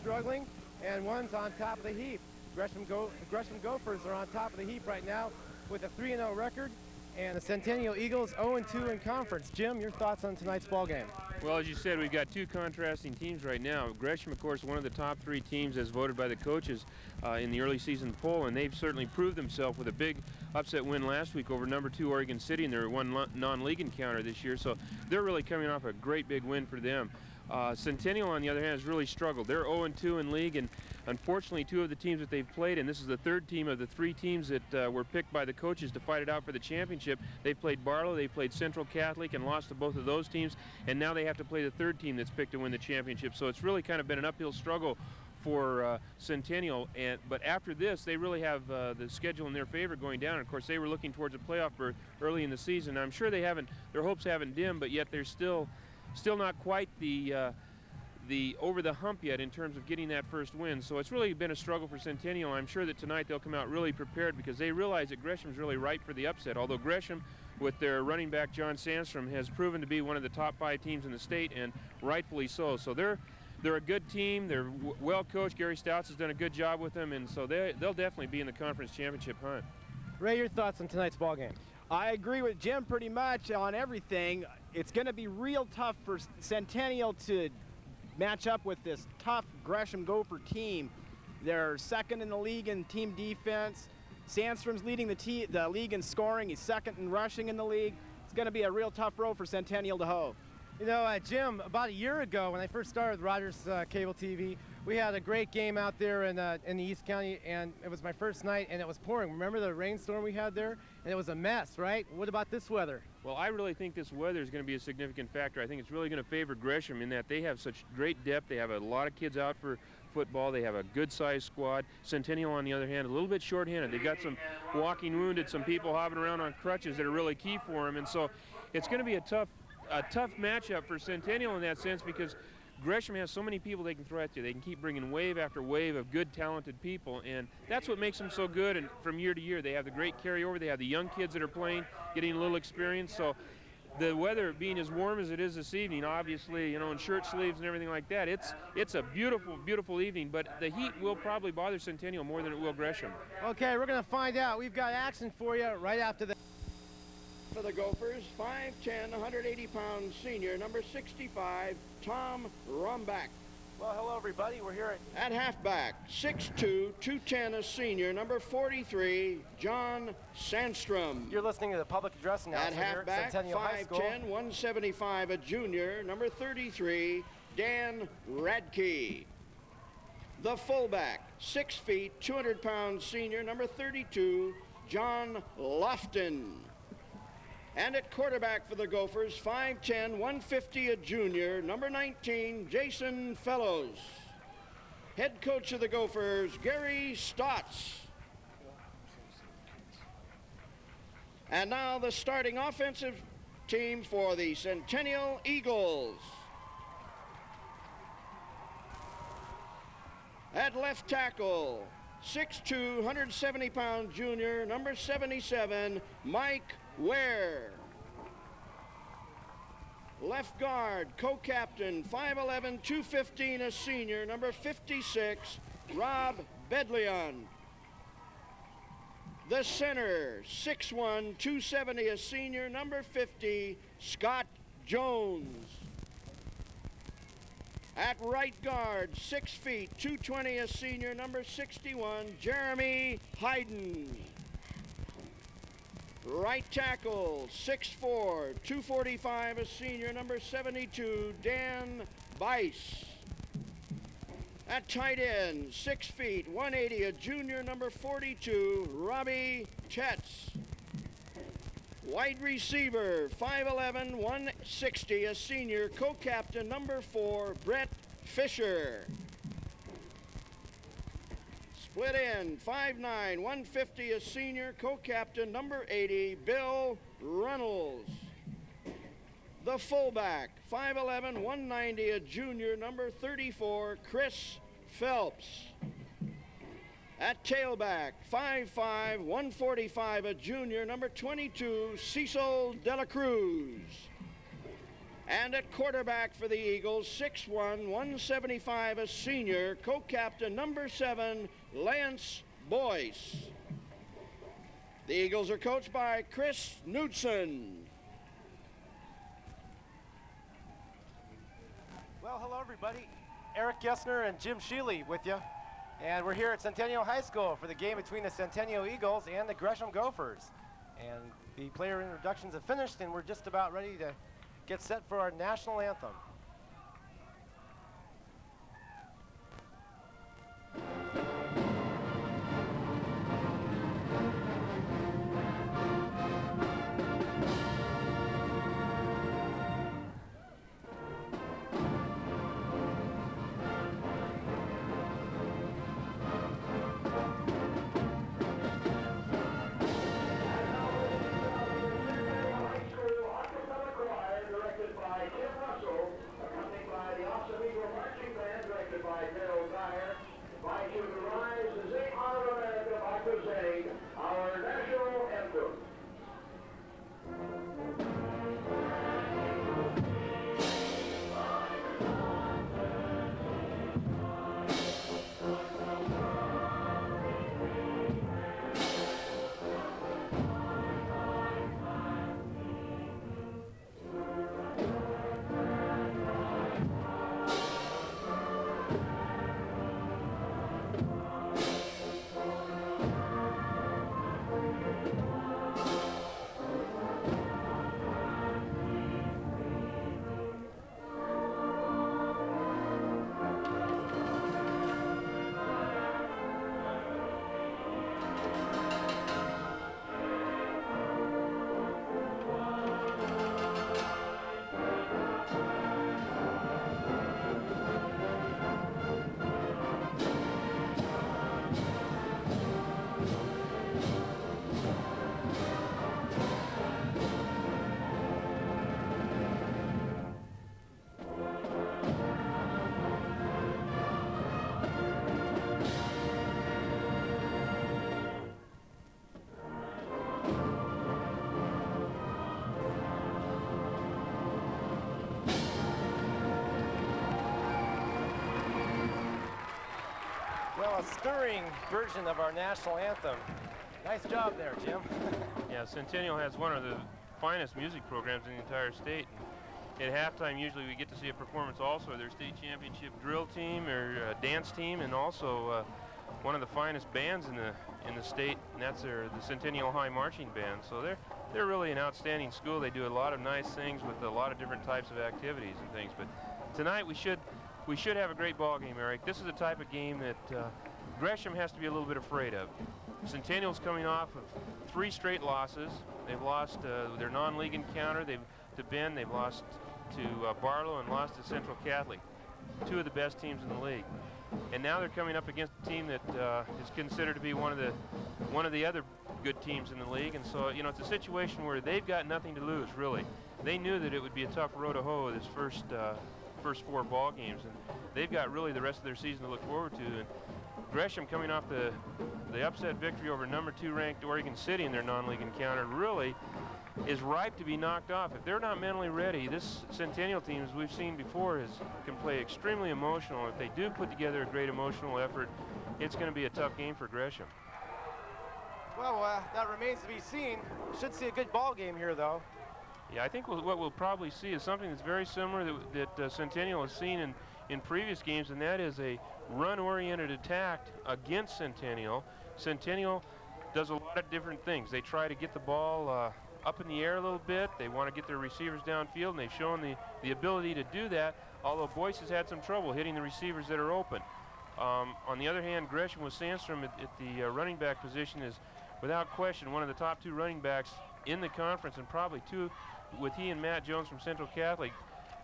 struggling, and one's on top of the heap. Gresham Gophers are on top of the heap right now with a 3-0 record, and the Centennial Eagles 0-2 in conference. Jim, your thoughts on tonight's ball game? Well, as you said, we've got two contrasting teams right now. Gresham, of course, one of the top 3 teams as voted by the coaches in the early season poll, and they've certainly proved themselves with a big upset win last week over number 2 Oregon City, and they're one non-league encounter this year, so they're really coming off a great big win for them. Centennial, on the other hand, has really struggled. They're 0-2 in league, and unfortunately 2 of the teams that they've played, and this is the 3rd team of the 3 teams that were picked by the coaches to fight it out for the championship. They've played Barlow, they've played Central Catholic, and lost to both of those teams, and now they have to play the 3rd team that's picked to win the championship. So it's really kind of been an uphill struggle for Centennial, but after this they really have the schedule in their favor going down. And of course they were looking towards a playoff berth early in the season. I'm sure their hopes haven't dimmed, but yet they're still not quite the over the hump yet in terms of getting that first win. So it's really been a struggle for Centennial. I'm sure that tonight they'll come out really prepared because they realize that Gresham's really ripe for the upset, although Gresham, with their running back John Sandstrom, has proven to be one of the top 5 teams in the state, and rightfully so. So they're a good team. They're well coached. Gary Stouts has done a good job with them, and so they'll definitely be in the conference championship hunt. Ray, your thoughts on tonight's ball game? I agree with Jim pretty much on everything. It's going to be real tough for Centennial to match up with this tough Gresham Gopher team. They're 2nd in the league in team defense. Sandstrom's leading the league in scoring. He's 2nd in rushing in the league. It's going to be a real tough road for Centennial to hoe. You know, Jim, about a year ago when I first started with Rogers Cable TV, we had a great game out there in the East County, and it was my first night, and it was pouring. Remember the rainstorm we had there? And it was a mess, right? What about this weather? Well, I really think this weather is going to be a significant factor. I think it's really going to favor Gresham in that they have such great depth. They have a lot of kids out for football. They have a good-sized squad. Centennial, on the other hand, a little bit short-handed. They've got some walking wounded, some people hopping around on crutches that are really key for them, and so it's going to be a tough matchup for Centennial in that sense because Gresham has so many people they can throw at you. They can keep bringing wave after wave of good, talented people, and that's what makes them so good. And from year to year, they have the great carryover. They have the young kids that are playing, getting a little experience. So the weather being as warm as it is this evening, obviously, you know, in shirt sleeves and everything like that, it's a beautiful, beautiful evening, but the heat will probably bother Centennial more than it will Gresham. Okay, we're going to find out. We've got action for you right after this. For the Gophers, 5'10", 180-pound senior, number 65, Tom Rombach. Well, hello, everybody. We're here at halfback, 6'2", 210, a senior, number 43, John Sandstrom. You're listening to the public address announcement at halfback, here at Centennial High School. 5'10", 175, a junior, number 33, Dan Radke. The fullback, 6 feet, 200-pound senior, number 32, John Lofton. And at quarterback for the Gophers, 5'10", 150, a junior, number 19, Jason Fellows. Head coach of the Gophers, Gary Stouts. And now the starting offensive team for the Centennial Eagles. At left tackle, 6'2", 170-pound junior, number 77, Mike Ware. Left guard, co-captain, 5'11", 215, a senior, number 56, Rob Bedleon. The center, 6'1", 270, a senior, number 50, Scott Jones. At right guard, 6 feet, 220, a senior, number 61, Jeremy Hayden. Right tackle, 6'4", 245, a senior, number 72, Dan Bice. At tight end, 6 feet, 180, a junior, number 42, Robbie Tetz. Wide receiver, 5'11", 160, a senior, co-captain, number 4, Brett Fisher. Split end, 5'9", 150, a senior, co-captain, number 80, Bill Reynolds. The fullback, 5'11", 190, a junior, number 34, Chris Phelps. At tailback, 5'5", 145, a junior, number 22, Cecil De La Cruz. And at quarterback for the Eagles, 6'1", 175, a senior, co-captain number 7, Lance Boyce. The Eagles are coached by Chris Knudsen. Well, hello everybody. Eric Gessner and Jim Sheely with you. And we're here at Centennial High School for the game between the Centennial Eagles and the Gresham Gophers. And the player introductions have finished, and we're just about ready to get set for our national anthem. Well, a stirring version of our national anthem. Nice job there, Jim. Yeah, Centennial has one of the finest music programs in the entire state. At halftime, usually we get to see a performance also of their state championship drill team or dance team, and also one of the finest bands in the state, and that's the Centennial High Marching Band. So they're really an outstanding school. They do a lot of nice things with a lot of different types of activities and things. But tonight we should have a great ball game, Eric. This is the type of game that Gresham has to be a little bit afraid of. Centennial's coming off of 3 straight losses. They've lost their non-league encounter. To Bend, they've lost to Barlow and lost to Central Catholic, 2 of the best teams in the league. And now they're coming up against a team that is considered to be one of the other good teams in the league. And so, you know, it's a situation where they've got nothing to lose, really. They knew that it would be a tough road to hoe this first 4 ball games, and they've got really the rest of their season to look forward to. And Gresham, coming off the upset victory over number 2 ranked Oregon City in their non-league encounter, really is ripe to be knocked off. If they're not mentally ready, this Centennial team, as we've seen before, can play extremely emotional. If they do put together a great emotional effort, it's going to be a tough game for Gresham. Well, that remains to be seen. Should see a good ball game here, though. Yeah, I think what we'll probably see is something that's very similar that Centennial has seen in previous games, and that is a run-oriented attack against Centennial. Centennial does a lot of different things. They try to get the ball up in the air a little bit. They want to get their receivers downfield, and they've shown the ability to do that, although Boyce has had some trouble hitting the receivers that are open. On the other hand, Gresham with Sandstrom at the running back position is, without question, one of the top 2 running backs in the conference, and probably with he and Matt Jones from Central Catholic,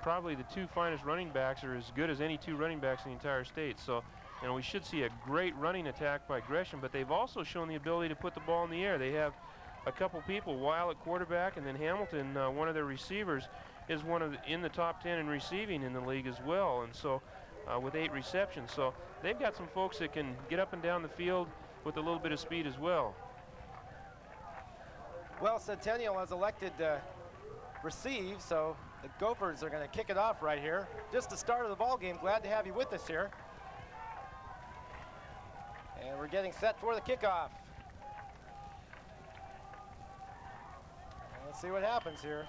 probably the 2 finest running backs are as good as any 2 running backs in the entire state. So, you know, we should see a great running attack by Gresham, but they've also shown the ability to put the ball in the air. They have a couple people, Weil at quarterback, and then Hamilton, one of their receivers, is in the top 10 in receiving in the league as well, and so with 8 receptions. So they've got some folks that can get up and down the field with a little bit of speed as well. Well, Centennial has elected to receive, so The Gophers are going to kick it off right here. Just the start of the ball game. Glad to have you with us here. And we're getting set for the kickoff. Let's see what happens here.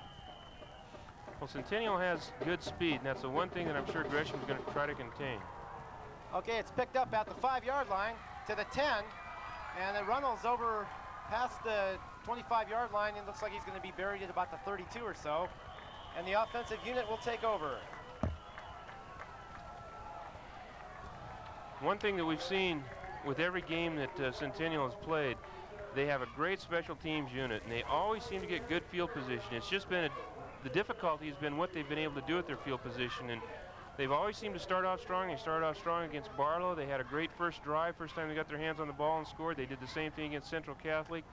Well, Centennial has good speed, and that's the one thing that I'm sure Gresham's going to try to contain. Okay, it's picked up at the 5-yard line to the 10, and then Runnels over past the 25-yard line, and looks like he's going to be buried at about the 32 or so, and the offensive unit will take over. One thing that we've seen with every game that Centennial has played, they have a great special teams unit, and they always seem to get good field position. It's just been the difficulty has been what they've been able to do at their field position, and they've always seemed to start off strong. They started off strong against Barlow. They had a great first drive, first time they got their hands on the ball and scored. They did the same thing against Central Catholic,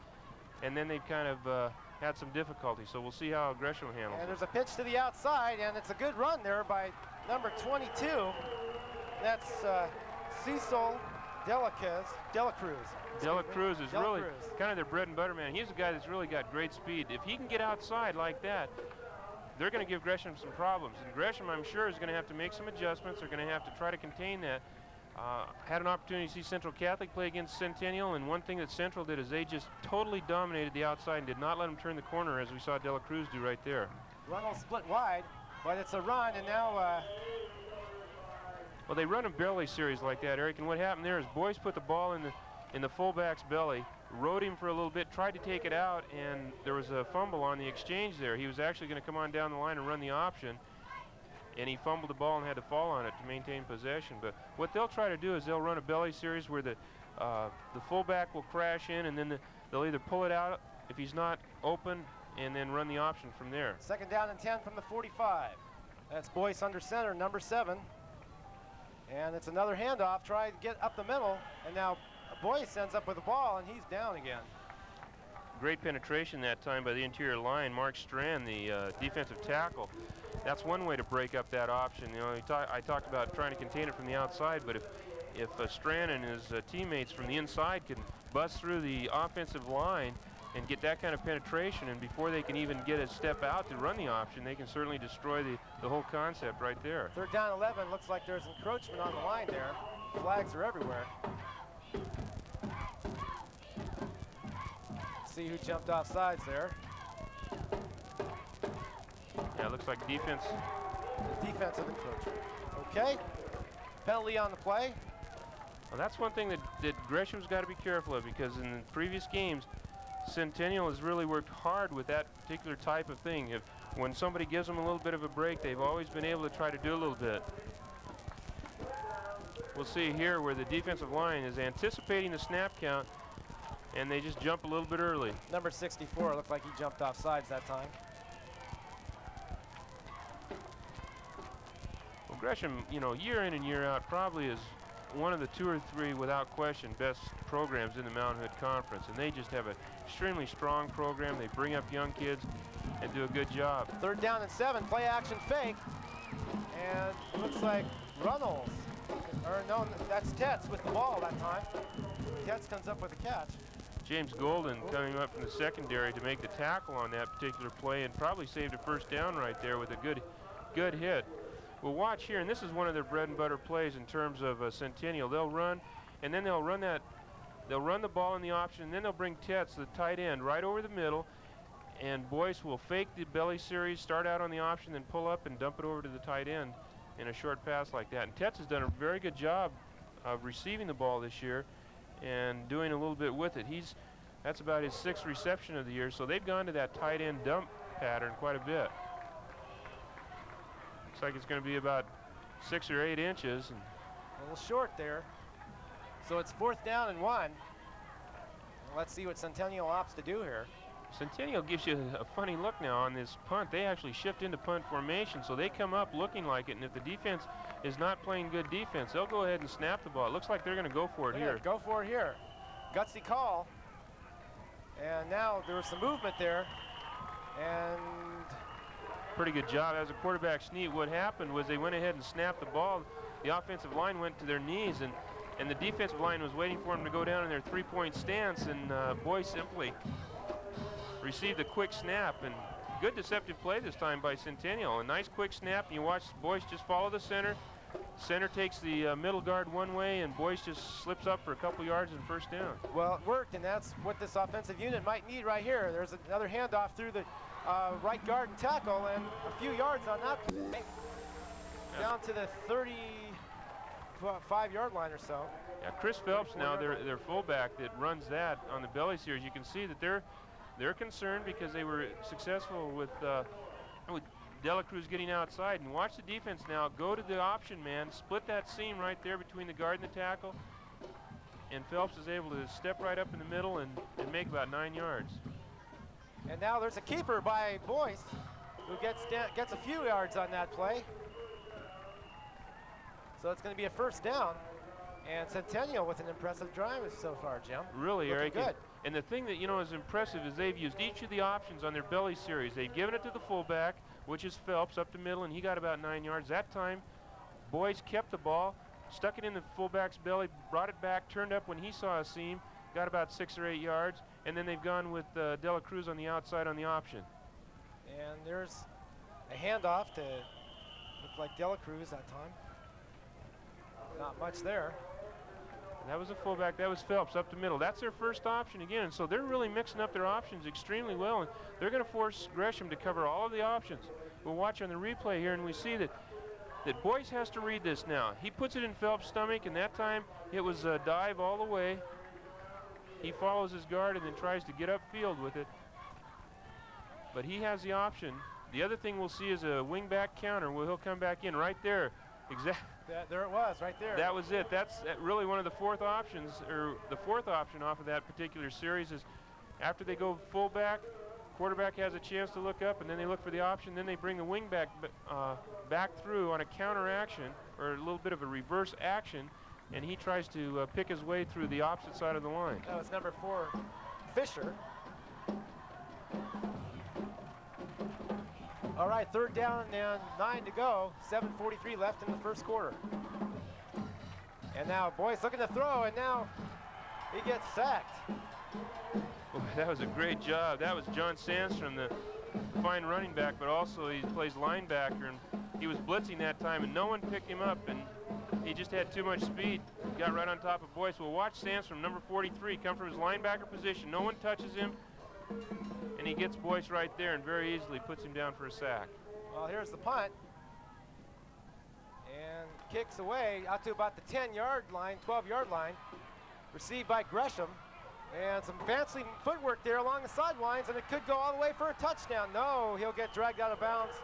and then they've kind of had some difficulty. So we'll see how Gresham handles And it. there's a pitch to the outside, and it's a good run there by number 22. That's Cecil Delacruz. Delacruz is really kind of their bread and butter man. He's a guy that's really got great speed. If he can get outside like that, they're going to give Gresham some problems. And Gresham, I'm sure, is going to have to make some adjustments. They're going to have to try to contain that. Had an opportunity to see Central Catholic play against Centennial, and one thing that Central did is they just totally dominated the outside and did not let them turn the corner, as we saw Delacruz do right there. Runnels split wide, but it's a run, and now well, they run a belly series like that, Eric, and what happened there is Boyce put the ball in the fullback's belly, rode him for a little bit, tried to take it out, and there was a fumble on the exchange there. He was actually going to come on down the line and run the option, and he fumbled the ball and had to fall on it to maintain possession. But what they'll try to do is they'll run a belly series where the fullback will crash in, and then they'll either pull it out if he's not open and then run the option from there. 2nd down and 10 from the 45. That's Boyce under center, number 7. And it's another handoff, try to get up the middle, and now Boyce ends up with the ball, and he's down again. Great penetration that time by the interior line. Mark Strand, the defensive tackle. That's one way to break up that option. You know, I talked about trying to contain it from the outside, but if Strand and his teammates from the inside can bust through the offensive line and get that kind of penetration, and before they can even get a step out to run the option, they can certainly destroy the whole concept right there. 3rd down 11, looks like there's encroachment on the line there. Flags are everywhere. See who jumped off sides there. Yeah, it looks like defense. Defensive encroachment. Okay, penalty on the play. Well, that's one thing that Gresham's got to be careful of, because in the previous games, Centennial has really worked hard with that particular type of thing. When somebody gives them a little bit of a break, they've always been able to try to do a little bit. We'll see here where the defensive line is anticipating the snap count, and they just jump a little bit early. Number 64, looked like he jumped off sides that time. Well, Gresham, you know, year in and year out probably is one of the 2 or 3, without question, best programs in the Mountain Hood Conference, and they just have an extremely strong program. They bring up young kids and do a good job. 3rd down and 7, play action fake, and it looks like Runnels, or no, that's Tetz with the ball that time. Tetz comes up with a catch. James Golden coming up from the secondary to make the tackle on that particular play, and probably saved a 1st down right there with a good hit. We'll watch here, and this is one of their bread and butter plays in terms of Centennial. They'll run, and then they'll run the ball in the option, and then they'll bring Tetz, the tight end, right over the middle, and Boyce will fake the belly series, start out on the option, then pull up and dump it over to the tight end in a short pass like that. And Tetz has done a very good job of receiving the ball this year and doing a little bit with it. That's about his 6th reception of the year, so they've gone to that tight end dump pattern quite a bit. Looks like it's going to be about 6 or 8 inches. And a little short there. So it's 4th down and 1. Let's see what Centennial opts to do here. Centennial gives you a funny look now on this punt. They actually shift into punt formation, so they come up looking like it, and if the defense is not playing good defense, they'll go ahead and snap the ball. It looks like they're going to go for it here. Go for it here. Gutsy call. And now there was some movement there. And pretty good job as a quarterback sneak. What happened was they went ahead and snapped the ball. The offensive line went to their knees, and the defensive line was waiting for them to go down in their 3-point stance, and Boyce simply received a quick snap and good deceptive play this time by Centennial. A nice quick snap, and you watch Boyce just follow the center. Center takes the middle guard one way, and Boyce just slips up for a couple yards and first down. Well, it worked, and that's what this offensive unit might need right here. There's another handoff through the right guard and tackle, and a few yards on that play. Down to the 35-yard line or so. Yeah, Chris Phelps now, their fullback that runs that on the belly series. You can see that they're concerned because they were successful with Dela Cruz getting outside. And watch the defense now go to the option man, split that seam right there between the guard and the tackle, and Phelps is able to step right up in the middle and make about 9 yards. And now there's a keeper by Boyce who gets a few yards on that play. So it's going to be a first down. And Centennial with an impressive drive so far, Jim. Really, looking Eric. good. And the thing that, you know, is impressive is they've used each of the options on their belly series. They've given it to the fullback, which is Phelps, up the middle, and he got about 9 yards. That time, Boyce kept the ball, stuck it in the fullback's belly, brought it back, turned up when he saw a seam, got about 6 or 8 yards, and then they've gone with Dela Cruz on the outside on the option. And there's a handoff to look like Dela Cruz that time. Not much there. That was a fullback. That was Phelps up the middle. That's their first option again. So they're really mixing up their options extremely well, and they're going to force Gresham to cover all of the options. We'll watch on the replay here, and we see that Boyce has to read this now. He puts it in Phelps' stomach, and that time it was a dive all the way. He follows his guard and then tries to get upfield with it. But he has the option. The other thing we'll see is a wing-back counter where he'll come back in right there. Exactly. There it was, right there. That was it. That's really one of the fourth options, or the fourth option off of that particular series is after they go fullback, quarterback has a chance to look up, and then they look for the option. Then they bring the wing back through on a counter action, or a little bit of a reverse action, and he tries to pick his way through the opposite side of the line. That was number 4, Fisher. All right, third down and 9 to go. 7:43 left in the first quarter. And now Boyce looking to throw, and now he gets sacked. Boy, that was a great job. That was John Sandstrom, the fine running back, but also he plays linebacker, and he was blitzing that time, and no one picked him up, and he just had too much speed. Got right on top of Boyce. Well, watch Sandstrom, number 43, come from his linebacker position. No one touches him. And he gets Boyce right there and very easily puts him down for a sack. Well, here's the punt. And kicks away out to about the 10-yard line, 12-yard line. Received by Gresham. And some fancy footwork there along the sidelines, and it could go all the way for a touchdown. No, he'll get dragged out of bounds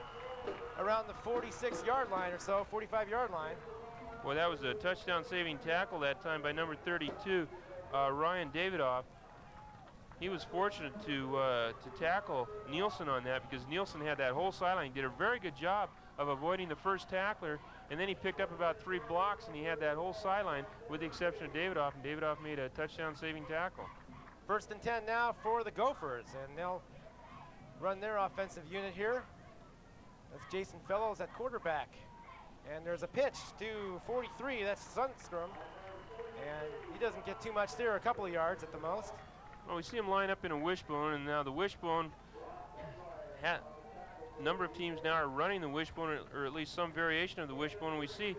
around the 46-yard line or so, 45-yard line. Well, that was a touchdown-saving tackle that time by number 32, Ryan Davidoff. He was fortunate to tackle Nielsen on that because Nielsen had that whole sideline. He did a very good job of avoiding the first tackler, and then he picked up about 3 blocks, and he had that whole sideline with the exception of Davidoff, and Davidoff made a touchdown-saving tackle. First and 10 now for the Gophers, and they'll run their offensive unit here. That's Jason Fellows at quarterback. And there's a pitch to 43, that's Sundstrom. And he doesn't get too much there, a couple of yards at the most. Well, we see him line up in a wishbone, and now the wishbone, a number of teams now are running the wishbone, or at least some variation of the wishbone, and we see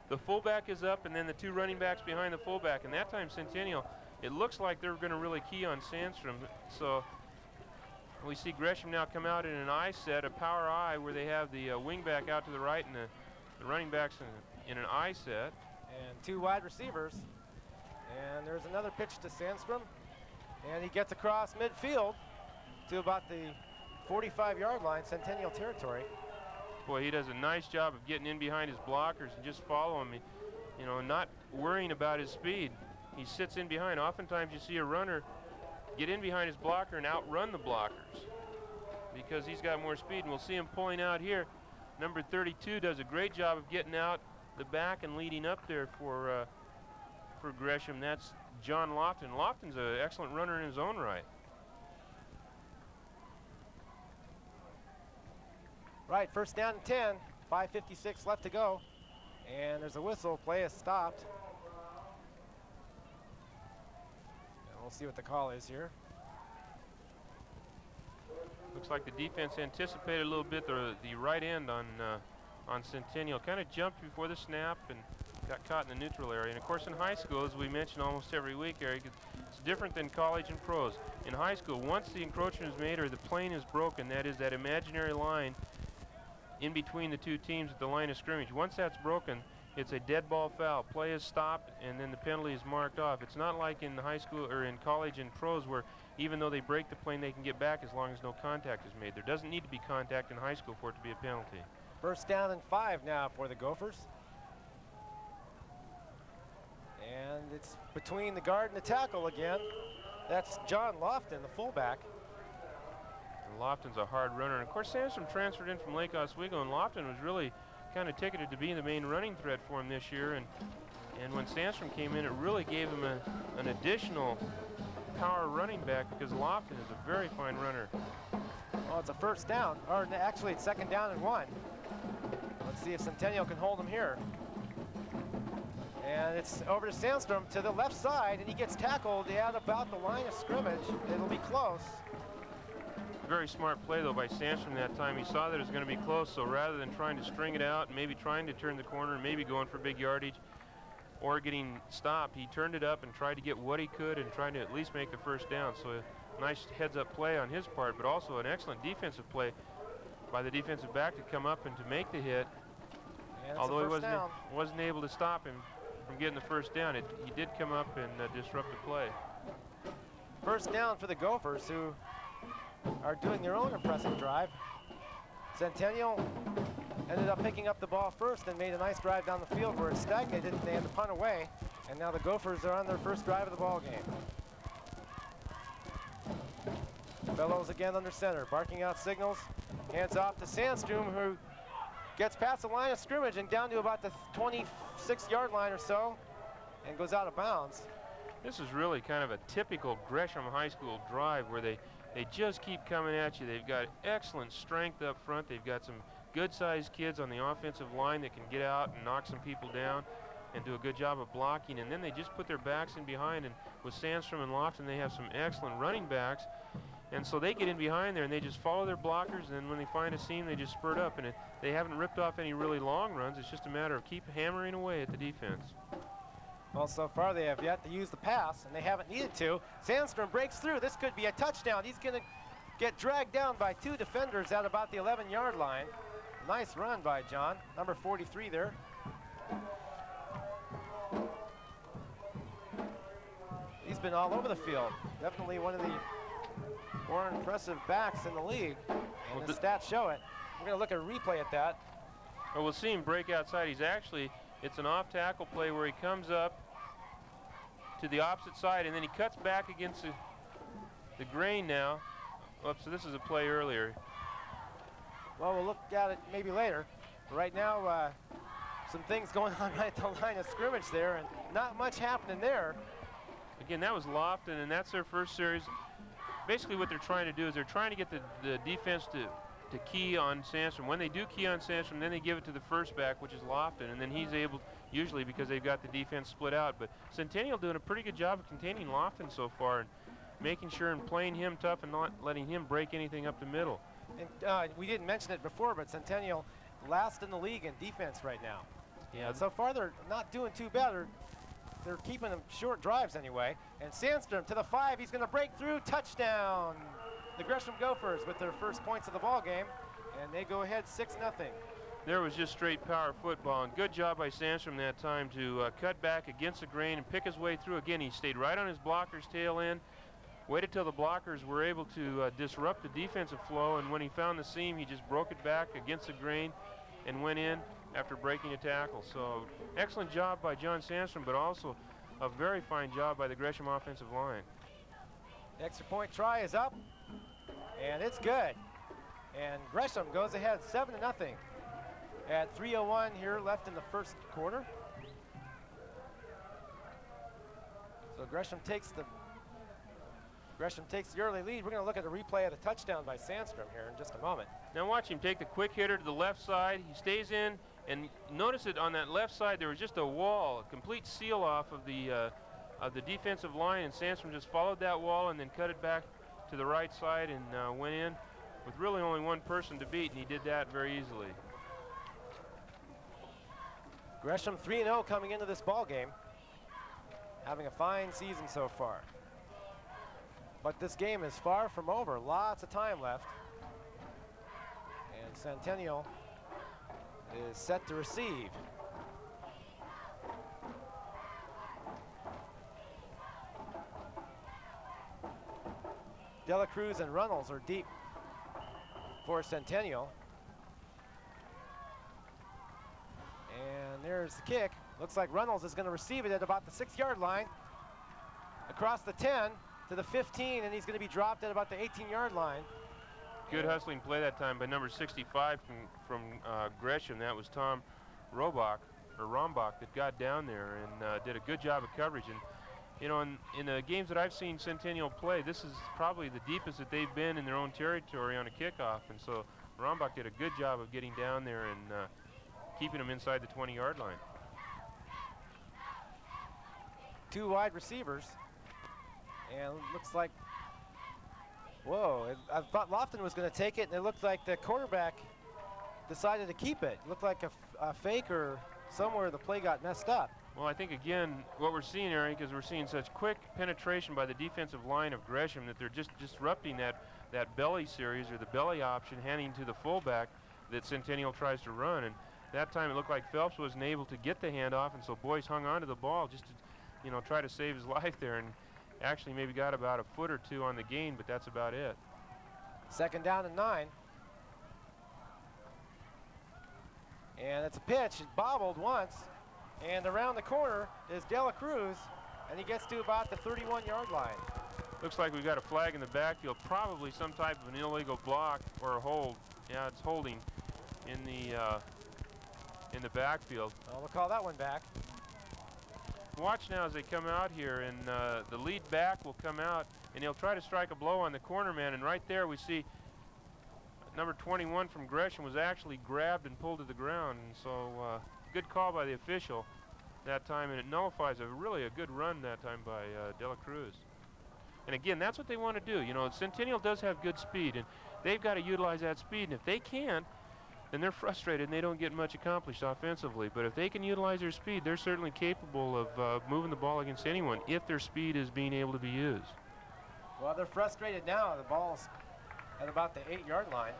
the fullback is up and then the 2 running backs behind the fullback, and that time Centennial, it looks like they're going to really key on Sandstrom. So we see Gresham now come out in an I set, a power I, where they have the wing back out to the right and the running backs in an I set. And 2 wide receivers. And there's another pitch to Sandstrom. And he gets across midfield to about the 45-yard line, Centennial territory. Boy, he does a nice job of getting in behind his blockers and just following me, you know, not worrying about his speed. He sits in behind. Oftentimes you see a runner get in behind his blocker and outrun the blockers because he's got more speed. And we'll see him pulling out here. Number 32 does a great job of getting out the back and leading up there for Gresham. That's John Lofton. Lofton's an excellent runner in his own right. Right, first down and 10, 5:56 left to go. And there's a whistle, play is stopped. And we'll see what the call is here. Looks like the defense anticipated a little bit the right end on Centennial. Kind of jumped before the snap and got caught in the neutral area. And of course in high school, as we mention almost every week, Eric, it's different than college and pros. In high school, once the encroachment is made or the plane is broken, that is that imaginary line in between the two teams at the line of scrimmage. Once that's broken, it's a dead ball foul. Play is stopped and then the penalty is marked off. It's not like in high school or in college and pros where even though they break the plane, they can get back as long as no contact is made. There doesn't need to be contact in high school for it to be a penalty. First down and 5 now for the Gophers. And it's between the guard and the tackle again. That's John Lofton, the fullback. And Lofton's a hard runner. And of course, Sandstrom transferred in from Lake Oswego, and Lofton was really kind of ticketed to be the main running threat for him this year. And when Sandstrom came in, it really gave him an additional power running back because Lofton is a very fine runner. Well, it's a first down, or actually it's second down and 1. Let's see if Centennial can hold him here. And it's over to Sandstrom to the left side, and he gets tackled at about the line of scrimmage. It'll be close. Very smart play, though, by Sandstrom that time. He saw that it was going to be close, so rather than trying to string it out and maybe trying to turn the corner and maybe going for big yardage or getting stopped, he turned it up and tried to get what he could and tried to at least make the first down. So a nice heads-up play on his part, but also an excellent defensive play by the defensive back to come up and to make the hit. Although he wasn't able to stop him from getting the first down, he did come up and disrupt the play. First down for the Gophers, who are doing their own impressive drive. Centennial ended up picking up the ball first and made a nice drive down the field where it stagnated. They had to punt away, and now the Gophers are on their first drive of the ball game. Fellows again under center, barking out signals. Hands off to Sandstrom, who gets past the line of scrimmage and down to about the 26-yard line or so and goes out of bounds. This is really kind of a typical Gresham High School drive where they just keep coming at you. They've got excellent strength up front. They've got some good-sized kids on the offensive line that can get out and knock some people down and do a good job of blocking. And then they just put their backs in behind. And with Sandstrom and Lofton, they have some excellent running backs. And so they get in behind there and they just follow their blockers. And then when they find a seam, they just spurt up. And they haven't ripped off any really long runs. It's just a matter of keep hammering away at the defense. Well, so far they have yet to use the pass, and they haven't needed to. Sandstrom breaks through. This could be a touchdown. He's going to get dragged down by 2 defenders at about the 11-yard line. Nice run by John, number 43 there. He's been all over the field. Definitely one of the more impressive backs in the league, and the stats show it. We're going to look at a replay at that. Well, we'll see him break outside. It's an off-tackle play where he comes up to the opposite side, and then he cuts back against the grain now. So this is a play earlier. Well, we'll look at it maybe later. Right now, some things going on right at the line of scrimmage there, and not much happening there. Again, that was Lofton, and that's their first series. Basically what they're trying to do is they're trying to get the defense to key on Sandstrom. When they do key on Sandstrom, then they give it to the first back, which is Lofton, and then he's able, usually because they've got the defense split out. But Centennial doing a pretty good job of containing Lofton so far and making sure and playing him tough and not letting him break anything up the middle. And we didn't mention it before, but Centennial last in the league in defense right now. Yeah. And so far they're not doing too bad. They're keeping them short drives anyway. And Sandstrom to the 5, he's going to break through, touchdown. The Gresham Gophers with their first points of the ball game, and they go ahead 6-0. There was just straight power football, and good job by Sandstrom that time to cut back against the grain and pick his way through. Again, he stayed right on his blocker's tail end, waited till the blockers were able to disrupt the defensive flow, and when he found the seam, he just broke it back against the grain and went in after breaking a tackle. So excellent job by John Sandstrom, but also a very fine job by the Gresham offensive line. Extra point try is up, and it's good. And Gresham goes ahead 7-0 at 3:01 here left in the first quarter. So Gresham takes the early lead. We're going to look at a replay of the touchdown by Sandstrom here in just a moment. Now watch him take the quick hitter to the left side. He stays in, and notice it on that left side there was just a wall, a complete seal off of the defensive line, and Sandstrom just followed that wall and then cut it back to the right side and went in. with really only one person to beat, and he did that very easily. Gresham 3-0 coming into this ball game, having a fine season so far. But this game is far from over. Lots of time left. And Centennial is set to receive. De La Cruz and Runnels are deep for Centennial. And there's the kick. Looks like Runnels is going to receive it at about the 6-yard line. Across the 10 to the 15, and he's going to be dropped at about the 18-yard line. Good hustling play that time by number 65 from Gresham. That was Tom Rombach that got down there and did a good job of coverage. And you know, in the games that I've seen Centennial play, this is probably the deepest that they've been in their own territory on a kickoff. And so Rombach did a good job of getting down there and keeping them inside the 20-yard line. Two wide receivers. And looks like, whoa, I thought Lofton was going to take it, and it looked like the quarterback decided to keep it. It looked like a fake or somewhere the play got messed up. Well, I think, again, what we're seeing, Eric, is we're seeing such quick penetration by the defensive line of Gresham that they're just disrupting that belly series or the belly option, handing to the fullback that Centennial tries to run. And that time it looked like Phelps wasn't able to get the handoff, and so Boyce hung on to the ball just to, you know, try to save his life there, and actually maybe got about a foot or two on the gain, but that's about it. 2nd down and 9. And it's a pitch. It bobbled once. And around the corner is De La Cruz, and he gets to about the 31-yard line. Looks like we've got a flag in the backfield, probably some type of an illegal block or a hold. Yeah, it's holding in the backfield. Well, we'll call that one back. Watch now as they come out here, and the lead back will come out, and he'll try to strike a blow on the corner man, and right there we see number 21 from Gresham was actually grabbed and pulled to the ground, and so good call by the official that time, and it nullifies really a good run that time by De La Cruz. And again, that's what they want to do. You know, Centennial does have good speed, and they've got to utilize that speed, and if they can't, then they're frustrated and they don't get much accomplished offensively. But if they can utilize their speed, they're certainly capable of moving the ball against anyone if their speed is being able to be used. Well, they're frustrated now. The ball's at about the 8-yard line.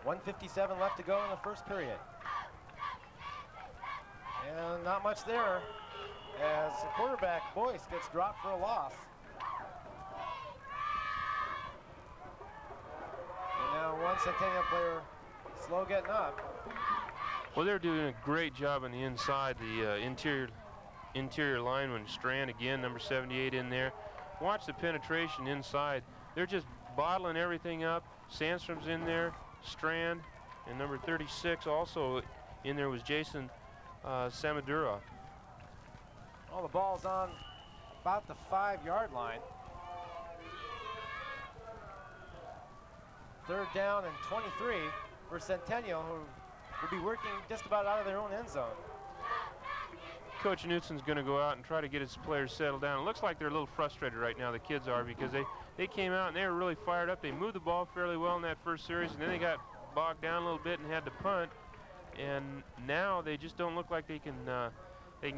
.157 left to go in the first period. And not much there as the quarterback, Boyce, gets dropped for a loss. And now one Centennial player slow getting up. Well, they're doing a great job on the inside, the interior lineman. Strand again, number 78 in there. Watch the penetration inside. They're just bottling everything up. Sandstrom's in there, Strand, and number 36 also in there was Jason Samadura. Well, the ball's on about the 5-yard line. 3rd down and 23 for Centennial, who will be working just about out of their own end zone. Coach Knutsen's going to go out and try to get his players settled down. It looks like they're a little frustrated right now, the kids are, because they came out and they were really fired up. They moved the ball fairly well in that first series, and then they got bogged down a little bit and had to punt. And now they just don't look like they can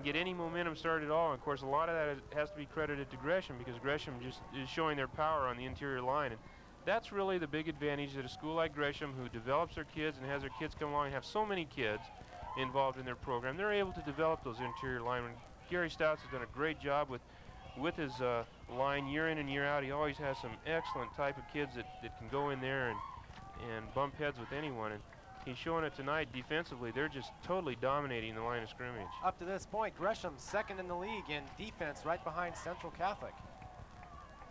get any momentum started at all. And of course, a lot of that has to be credited to Gresham, because Gresham just is showing their power on the interior line. And that's really the big advantage that a school like Gresham, who develops their kids and has their kids come along and have so many kids involved in their program, they're able to develop those interior linemen. Gary Stouts has done a great job with his line year in and year out. He always has some excellent type of kids that can go in there and bump heads with anyone. And he's showing it tonight defensively. They're just totally dominating the line of scrimmage. Up to this point, Gresham's 2nd in the league in defense, right behind Central Catholic.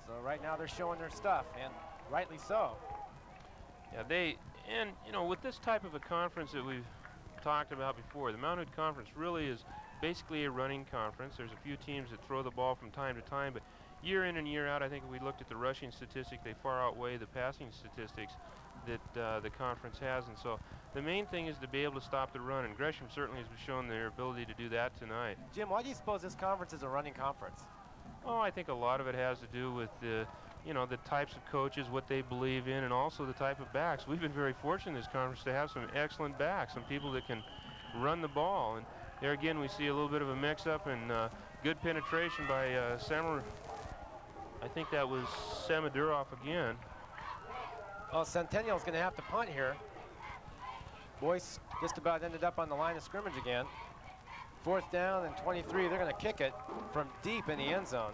So right now they're showing their stuff, and rightly so. Yeah, and you know, with this type of a conference that we've talked about before, the Mount Hood Conference really is basically a running conference. There's a few teams that throw the ball from time to time, but year in and year out, I think if we looked at the rushing statistics, they far outweigh the passing statistics. that the conference has, and so the main thing is to be able to stop the run, and Gresham certainly has shown their ability to do that tonight. Jim, why do you suppose this conference is a running conference? Oh, I think a lot of it has to do with the, you know, the types of coaches, what they believe in, and also the type of backs. We've been very fortunate in this conference to have some excellent backs, some people that can run the ball. And there again, we see a little bit of a mix-up and good penetration by I think that was Samadurov again. Well, Centennial's going to have to punt here. Boyce just about ended up on the line of scrimmage again. 4th down and 23. They're going to kick it from deep in the end zone.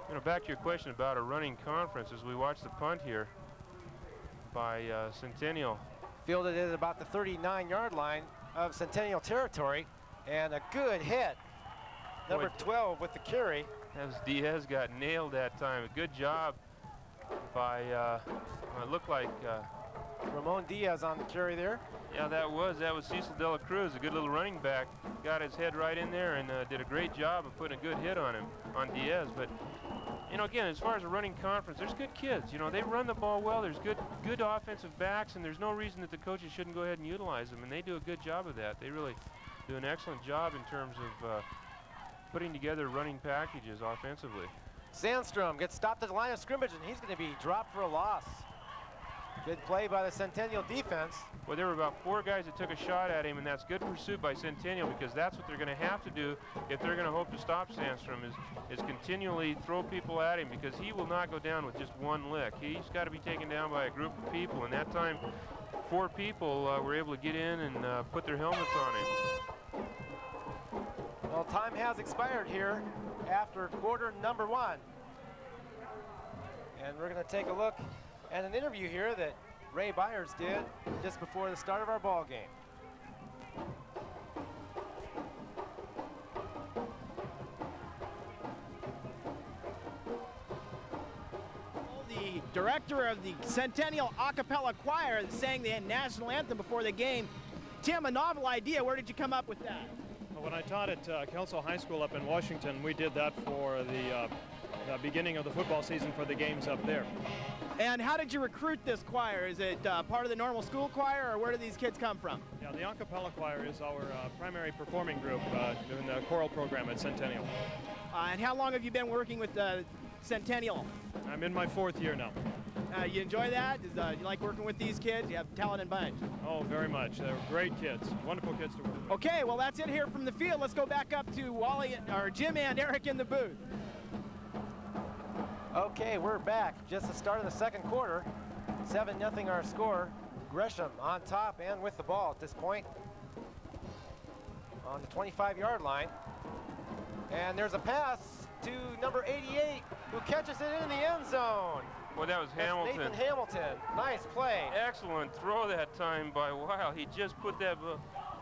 You know, back to your question about a running conference, as we watch the punt here by Centennial. Fielded it at about the 39-yard line of Centennial territory, and a good hit. Number 12 with the carry. As Diaz got nailed that time. A good job by, it looked like Ramon Diaz on the carry there. Yeah, that was Cecil De La Cruz, a good little running back. Got his head right in there and did a great job of putting a good hit on him, on Diaz. But, you know, again, as far as a running conference, there's good kids. You know, they run the ball well. There's good offensive backs, and there's no reason that the coaches shouldn't go ahead and utilize them. And they do a good job of that. They really do an excellent job in terms of putting together running packages offensively. Sandstrom gets stopped at the line of scrimmage, and he's going to be dropped for a loss. Good play by the Centennial defense. Well, there were about 4 guys that took a shot at him, and that's good pursuit by Centennial, because that's what they're going to have to do if they're going to hope to stop Sandstrom, is continually throw people at him, because he will not go down with just one lick. He's got to be taken down by a group of people, and that time 4 people were able to get in and put their helmets on him. Well, time has expired here after quarter number 1. And we're going to take a look at an interview here that Ray Byers did just before the start of our ball game. The director of the Centennial a cappella choir sang the national anthem before the game. Tim, a novel idea. Where did you come up with that? Well, when I taught at Kelso High School up in Washington, we did that for the beginning of the football season for the games up there. And how did you recruit this choir? Is it part of the normal school choir, or where do these kids come from? Yeah, the a cappella choir is our primary performing group in the choral program at Centennial. And how long have you been working with Centennial? I'm in my 4th year now. You enjoy that? You like working with these kids? You have a talented bunch. Oh, very much. They're great kids, wonderful kids to work with. Okay, well that's it here from the field. Let's go back up to Jim and Eric in the booth. Okay, we're back. Just the start of the second quarter. 7-0 our score. Gresham on top and with the ball at this point on the 25-yard line. And there's a pass to number 88, who catches it in the end zone. Well, that was Hamilton. Nathan Hamilton. Nice play. Excellent throw that time by Weil. He just put that,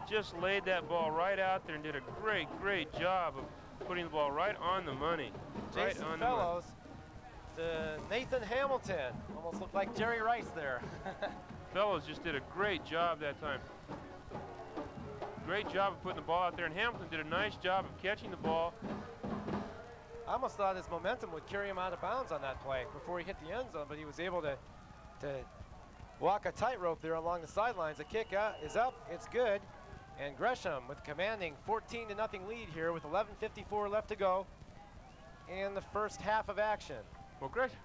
just laid that ball right out there and did a great job of putting the ball right on the money. Jason Fellows to Nathan Hamilton. Almost looked like Jerry Rice there. Fellows just did a great job that time. Great job of putting the ball out there, and Hamilton did a nice job of catching the ball. I almost thought his momentum would carry him out of bounds on that play before he hit the end zone, but he was able to walk a tightrope there along the sidelines. The kick is up, it's good, and Gresham with a commanding 14-0 lead here with 11:54 left to go in the first half of action. Well, Gresham.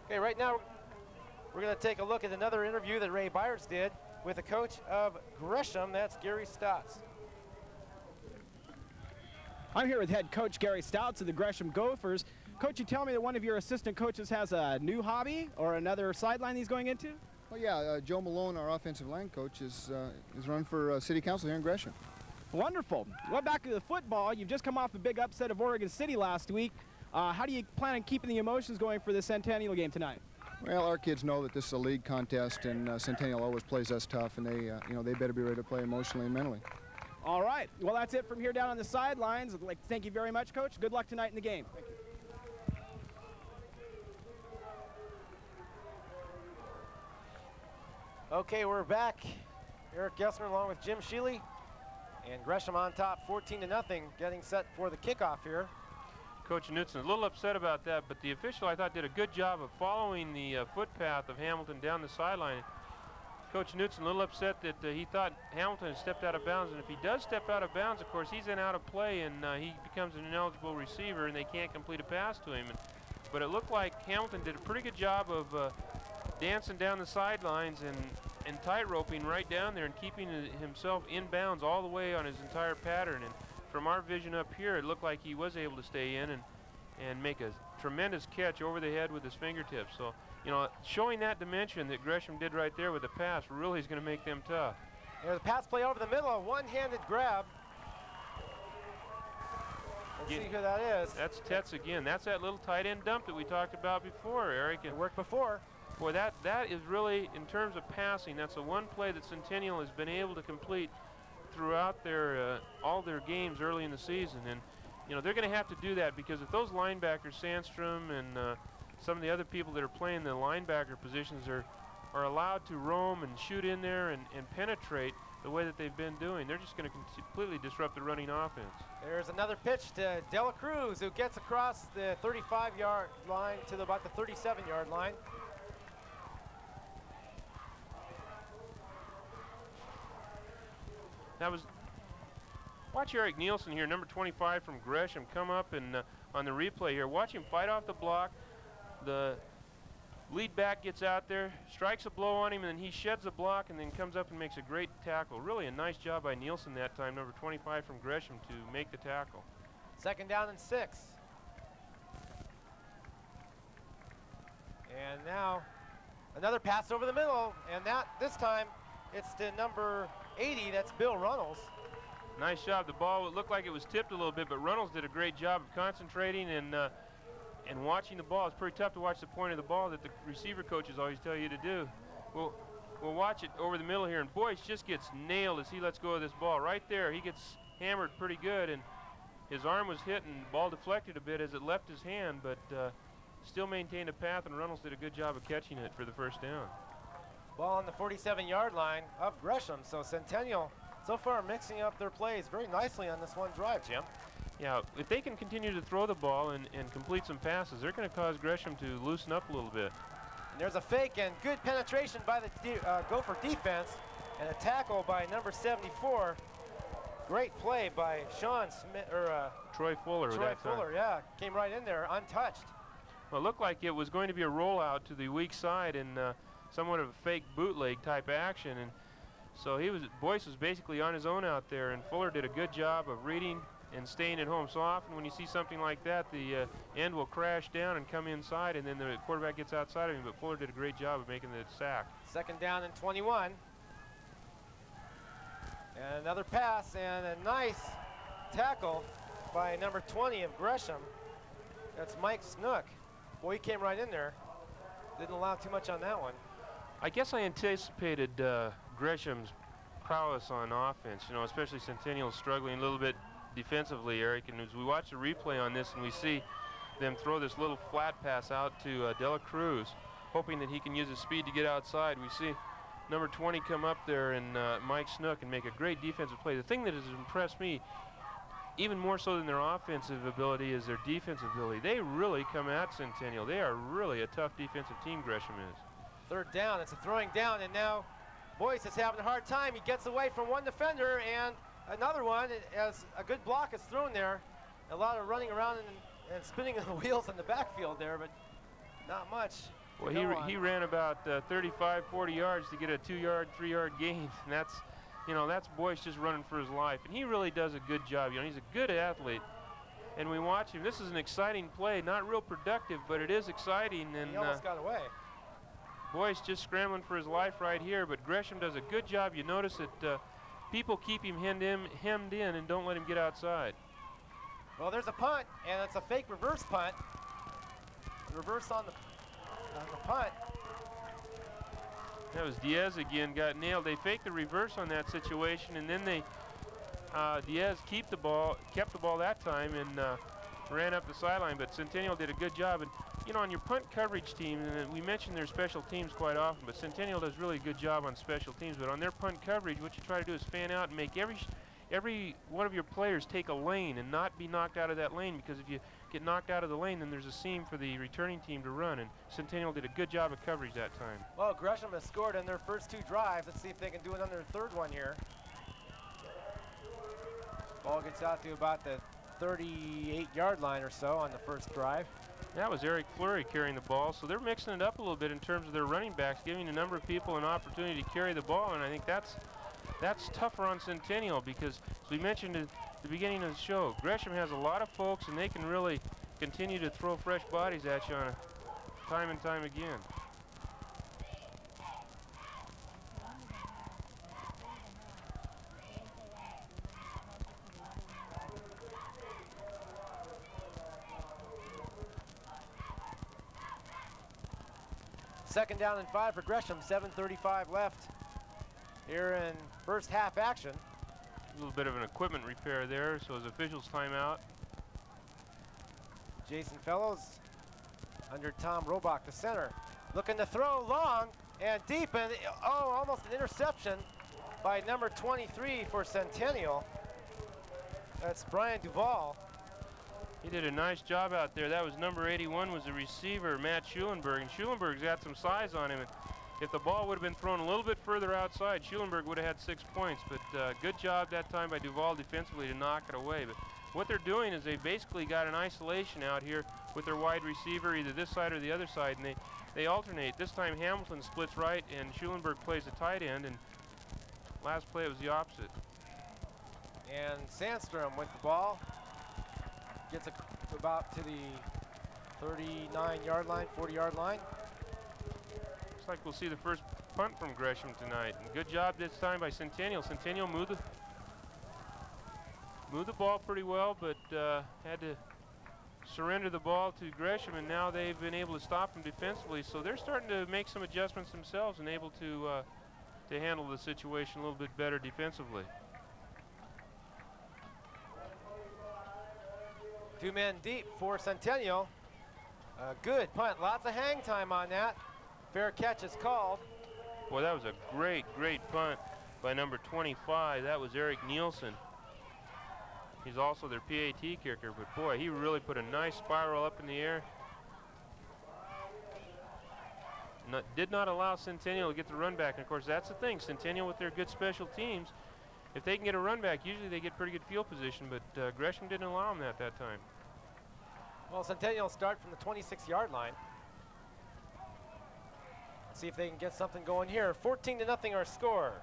Okay, right now we're going to take a look at another interview that Ray Byers did with the coach of Gresham. That's Gary Stotts. I'm here with head coach Gary Stouts of the Gresham Gophers. Coach, you tell me that one of your assistant coaches has a new hobby or another sideline he's going into? Well, yeah, Joe Malone, our offensive line coach, is running for city council here in Gresham. Wonderful. Well, back to the football. You've just come off a big upset of Oregon City last week. How do you plan on keeping the emotions going for the Centennial game tonight? Well, our kids know that this is a league contest, and Centennial always plays us tough, and they better be ready to play emotionally and mentally. All right. Well, that's it from here down on the sidelines. I'd like to thank you very much, Coach. Good luck tonight in the game. Thank you. Okay, we're back. Eric Gessner along with Jim Shealy. And Gresham on top, 14-0, getting set for the kickoff here. Coach Knutson a little upset about that, but the official, I thought, did a good job of following the footpath of Hamilton down the sideline. Coach Knutson a little upset that he thought Hamilton had stepped out of bounds, and if he does step out of bounds, of course, he's then out of play, and he becomes an ineligible receiver, and they can't complete a pass to him. But it looked like Hamilton did a pretty good job of dancing down the sidelines and tight-roping right down there and keeping himself in bounds all the way on his entire pattern. And from our vision up here, it looked like he was able to stay in and make a tremendous catch over the head with his fingertips. So, you know, showing that dimension that Gresham did right there with the pass really is going to make them tough. There's a pass play over the middle, a one-handed grab. Let's see who that is. That's Tetz again. That's that little tight end dump that we talked about before, Eric. It worked before. Boy, that is really, in terms of passing, that's the one play that Centennial has been able to complete throughout their all their games early in the season. And you know, they're going to have to do that, because if those linebackers, Sandstrom and some of the other people that are playing the linebacker positions are allowed to roam and shoot in there and penetrate the way that they've been doing, they're just going to completely disrupt the running offense. There's another pitch to De La Cruz, who gets across the 35-yard line to about the 37-yard line. That was, watch Eric Nielsen here, number 25 from Gresham, come up and on the replay here. Watch him fight off the block. The lead back gets out there, strikes a blow on him, and then he sheds the block and then comes up and makes a great tackle. Really a nice job by Nielsen that time, number 25 from Gresham, to make the tackle. 2nd down and 6. And now another pass over the middle, and this time it's to number 80, that's Bill Runnels. Nice job. The ball, it looked like it was tipped a little bit, but Runnels did a great job of concentrating and watching the ball. It's pretty tough to watch the point of the ball that the receiver coaches always tell you to do. We'll watch it over the middle here, and Boyce just gets nailed as he lets go of this ball. Right there, he gets hammered pretty good, and his arm was hit and the ball deflected a bit as it left his hand, but still maintained a path, and Runnels did a good job of catching it for the first down. Ball on the 47-yard line of Gresham. So Centennial so far mixing up their plays very nicely on this one drive, Jim. Yeah, if they can continue to throw the ball and complete some passes, they're going to cause Gresham to loosen up a little bit. And there's a fake and good penetration by the Gopher defense, and a tackle by number 74. Great play by Sean Smith, or Troy Fuller. Troy Fuller, yeah, came right in there untouched. Well, it looked like it was going to be a rollout to the weak side and somewhat of a fake bootleg type action, and so Boyce was basically on his own out there, and Fuller did a good job of reading and staying at home. So often when you see something like that, the end will crash down and come inside, and then the quarterback gets outside of him, but Fuller did a great job of making the sack. 2nd down and 21. And another pass and a nice tackle by number 20 of Gresham. That's Mike Snook. Boy, he came right in there. Didn't allow too much on that one. I guess I anticipated Gresham's prowess on offense, you know, especially Centennial struggling a little bit defensively, Eric. And as we watch the replay on this and we see them throw this little flat pass out to De La Cruz, hoping that he can use his speed to get outside, we see number 20 come up there and Mike Snook and make a great defensive play. The thing that has impressed me even more so than their offensive ability is their defensive ability. They really come at Centennial. They are really a tough defensive team, Gresham is. 3rd down, it's a throwing down, and now Boyce is having a hard time. He gets away from one defender, and another one, as a good block is thrown there. A lot of running around and spinning the wheels in the backfield there, but not much. Well, he ran about 35, 40 yards to get a 2-yard, 3-yard gain, and that's, you know, that's Boyce just running for his life, and he really does a good job. You know, he's a good athlete, and we watch him. This is an exciting play, not real productive, but it is exciting. And he almost got away. Boyce just scrambling for his life right here, but Gresham does a good job. You notice that people keep him hemmed in and don't let him get outside. Well, there's a punt, and it's a fake reverse punt. Reverse on the punt. That was Diaz again, got nailed. They faked the reverse on that situation, and then Diaz kept the ball that time and ran up the sideline, but Centennial did a good job. And you know, on your punt coverage team, and we mention their special teams quite often, but Centennial does really good job on special teams. But on their punt coverage, what you try to do is fan out and make every one of your players take a lane and not be knocked out of that lane, because if you get knocked out of the lane, then there's a seam for the returning team to run, and Centennial did a good job of coverage that time. Well, Gresham has scored in their first 2 drives. Let's see if they can do it on their 3rd one here. Ball gets out to about the 38-yard line or so on the first drive. That was Eric Fleury carrying the ball, so they're mixing it up a little bit in terms of their running backs, giving a number of people an opportunity to carry the ball, and I think that's tougher on Centennial because, as we mentioned at the beginning of the show, Gresham has a lot of folks, and they can really continue to throw fresh bodies at you on time and time again. Second down and 5 for Gresham, 7:35 left here in first half action. A little bit of an equipment repair there, so his officials timeout. Jason Fellows under Tom Robach, the center, looking to throw long and deep, and almost an interception by number 23 for Centennial. That's Brian Duvall. He did a nice job out there. That was number 81, was the receiver, Matt Schulenberg, and Schulenberg's got some size on him. And if the ball would have been thrown a little bit further outside, Schulenberg would have had 6 points, but good job that time by Duvall defensively to knock it away. But what they're doing is they basically got an isolation out here with their wide receiver, either this side or the other side, and they alternate. This time Hamilton splits right, and Schulenberg plays the tight end, and last play it was the opposite. And Sandstrom with the ball. Gets about to the 39-yard line, 40-yard line. Looks like we'll see the first punt from Gresham tonight. And good job this time by Centennial. Centennial moved the ball pretty well, but had to surrender the ball to Gresham, and now they've been able to stop him defensively. So they're starting to make some adjustments themselves and able to handle the situation a little bit better defensively. 2 men deep for Centennial. Good punt, lots of hang time on that. Fair catch is called. Boy, that was a great punt by number 25. That was Eric Nielsen. He's also their PAT kicker, but boy, he really put a nice spiral up in the air. Did not allow Centennial to get the run back, and of course that's the thing. Centennial with their good special teams, if they can get a run back, usually they get pretty good field position, but Gresham didn't allow them that time. Well, Centennial start from the 26-yard line. Let's see if they can get something going here. 14-0 our score.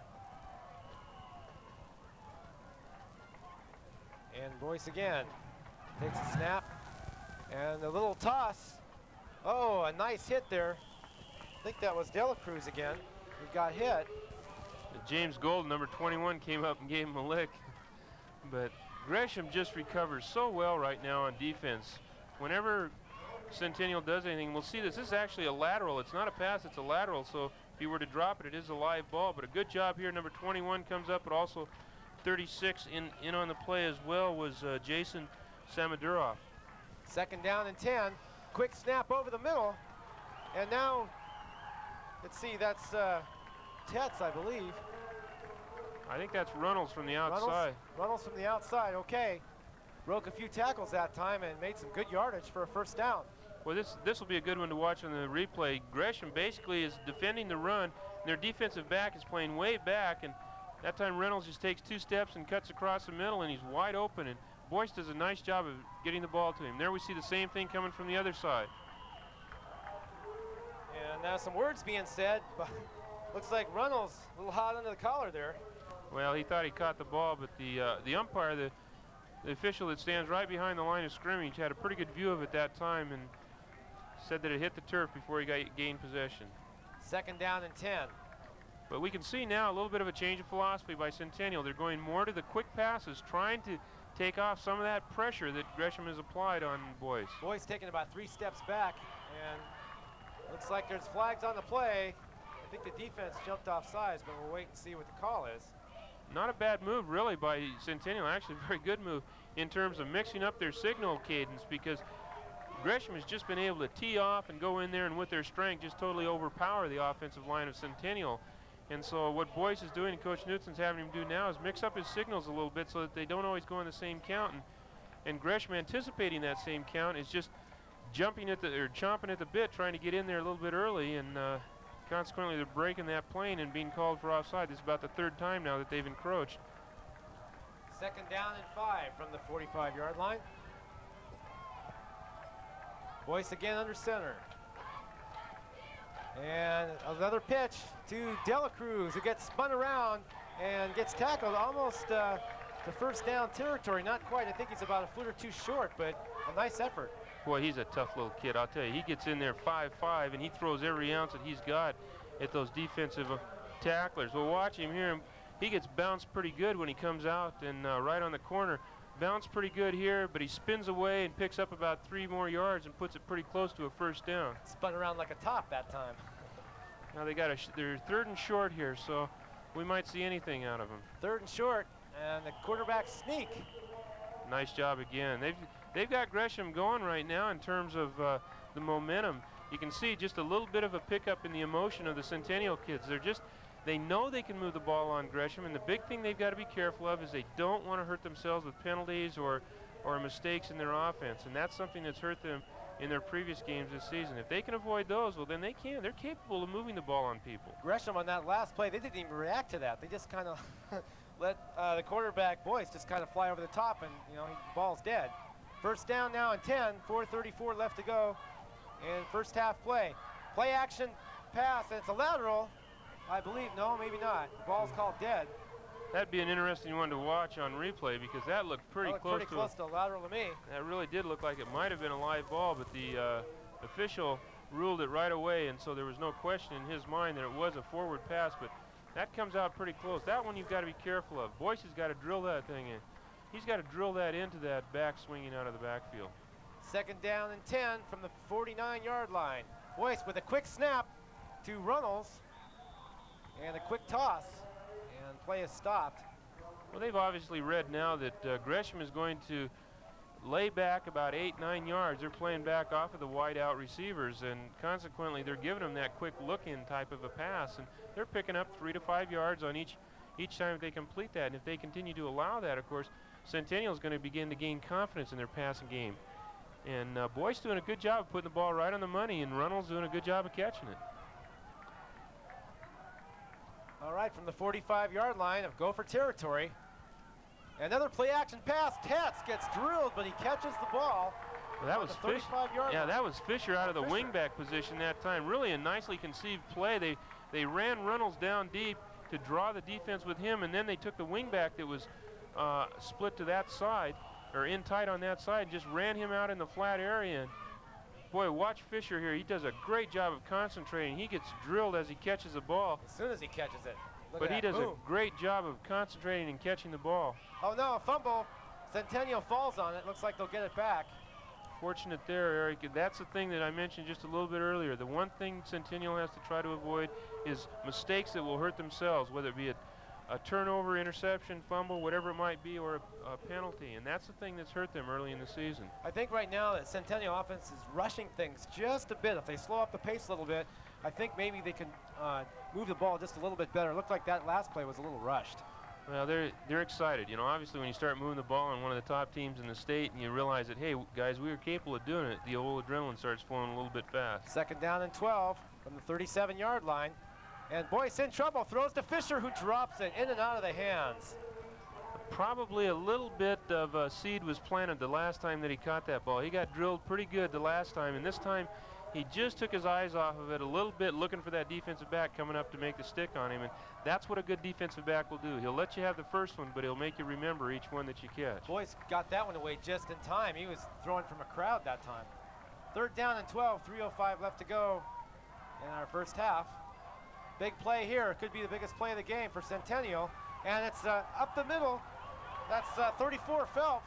And Boyce again takes a snap and a little toss. Oh, a nice hit there. I think that was Dela Cruz again who got hit. James Gold, number 21, came up and gave him a lick. But Gresham just recovers so well right now on defense. Whenever Centennial does anything, we'll see this. This is actually a lateral. It's not a pass, it's a lateral. So if you were to drop it, it is a live ball. But a good job here. Number 21 comes up, but also 36 in on the play as well was Jason Samadurov. Second down and 10. Quick snap over the middle. And now, let's see, that's Tetz, I believe. I think that's Runnels from the outside. Runnels from the outside, okay. Broke a few tackles that time and made some good yardage for a first down. Well, this will be a good one to watch on the replay. Gresham basically is defending the run, and their defensive back is playing way back, and that time Reynolds just takes 2 steps and cuts across the middle, and he's wide open, and Boyce does a nice job of getting the ball to him. There we see the same thing coming from the other side. And now some words being said, but looks like Reynolds a little hot under the collar there. Well, he thought he caught the ball, but the umpire, the official that stands right behind the line of scrimmage, had a pretty good view of it that time and said that it hit the turf before he gained possession. Second down and 10. But we can see now a little bit of a change of philosophy by Centennial. They're going more to the quick passes, trying to take off some of that pressure that Gresham has applied on Boyce. Boyce taking about 3 steps back, and looks like there's flags on the play. I think the defense jumped off sides, but we'll wait and see what the call is. Not a bad move, really, by Centennial. Actually, a very good move in terms of mixing up their signal cadence, because Gresham has just been able to tee off and go in there and with their strength just totally overpower the offensive line of Centennial. And so what Boyce is doing and Coach Knutson's having him do now is mix up his signals a little bit so that they don't always go on the same count. And And Gresham, anticipating that same count, is just chomping at the bit, trying to get in there a little bit early, and consequently they're breaking that plane and being called for offside. This is about the third time now that they've encroached. 2nd down and 5 from the 45-yard line. Boyce again under center. And another pitch to Dela Cruz, who gets spun around and gets tackled almost to first down territory. Not quite. I think he's about a foot or two short, but a nice effort. Boy, he's a tough little kid, I'll tell you. He gets in there 5'5", and he throws every ounce that he's got at those defensive tacklers. Well, watch him here. He gets bounced pretty good when he comes out and right on the corner. Bounced pretty good here, but he spins away and picks up about 3 more yards and puts it pretty close to a first down. Spun around like a top that time. Now they got they're 3rd and short here, so we might see anything out of them. 3rd and short, and the quarterback sneak. Nice job again. They've got Gresham going right now in terms of the momentum. You can see just a little bit of a pickup in the emotion of the Centennial kids. They know they can move the ball on Gresham, and the big thing they've got to be careful of is they don't want to hurt themselves with penalties or mistakes in their offense, and that's something that's hurt them in their previous games this season. If they can avoid those, well, then they can. They're capable of moving the ball on people. Gresham on that last play, they didn't even react to that. They just kind of let the quarterback Boyce just kind of fly over the top, and the ball's dead. First down now and 10, 4:34 left to go in first half play. Play action pass, and it's a lateral. I believe, no, maybe not. The ball's called dead. That'd be an interesting one to watch on replay because that looked pretty close to a lateral to me. That really did look like it might have been a live ball, but the official ruled it right away, and so there was no question in his mind that it was a forward pass, but that comes out pretty close. That one you've got to be careful of. Boyce has got to drill that thing in. He's got to drill that into that back swinging out of the backfield. 2nd down and 10 from the 49-yard line. Boyce with a quick snap to Runnels and a quick toss, and play is stopped. Well, they've obviously read now that Gresham is going to lay back about 8-9 yards. They're playing back off of the wide out receivers, and consequently they're giving them that quick look-in type of a pass, and they're picking up 3 to 5 yards on each time they complete that. And if they continue to allow that, of course, Centennial is going to begin to gain confidence in their passing game. And Boyce doing a good job of putting the ball right on the money, and Runnels doing a good job of catching it. All right, from the 45-yard line of Gopher territory. Another play-action pass. Tetz gets drilled, but he catches the ball. Well, that was Fisher. Yeah, that was Fisher out of the wingback position that time. Really a nicely conceived play. They ran Runnels down deep to draw the defense with him, and then they took the wingback that was split to that side, or in tight on that side, and just ran him out in the flat area. And boy, watch Fisher here. He does a great job of concentrating. He gets drilled as he catches the ball. As soon as he catches it. But he does a great job of concentrating and catching the ball. Oh no, a fumble. Centennial falls on it. Looks like they'll get it back. Fortunate there, Eric. That's the thing that I mentioned just a little bit earlier. The one thing Centennial has to try to avoid is mistakes that will hurt themselves, whether it be a turnover, interception, fumble, whatever it might be, or a penalty. And that's the thing that's hurt them early in the season. I think right now that Centennial offense is rushing things just a bit. If they slow up the pace a little bit, I think maybe they can move the ball just a little bit better. It looked like that last play was a little rushed. Well, they're excited. Obviously when you start moving the ball on one of the top teams in the state and you realize that, hey, guys, we were capable of doing it, the old adrenaline starts flowing a little bit fast. 2nd down and 12 from the 37-yard line. And Boyce in trouble, throws to Fisher, who drops it in and out of the hands. Probably a little bit of seed was planted the last time that he caught that ball. He got drilled pretty good the last time, and this time he just took his eyes off of it a little bit, looking for that defensive back coming up to make the stick on him, and that's what a good defensive back will do. He'll let you have the first one, but he'll make you remember each one that you catch. Boyce got that one away just in time. He was throwing from a crowd that time. 3rd down and 12, 3:05 left to go in our first half. Big play here. It could be the biggest play of the game for Centennial, and it's up the middle. That's 34 Phelps,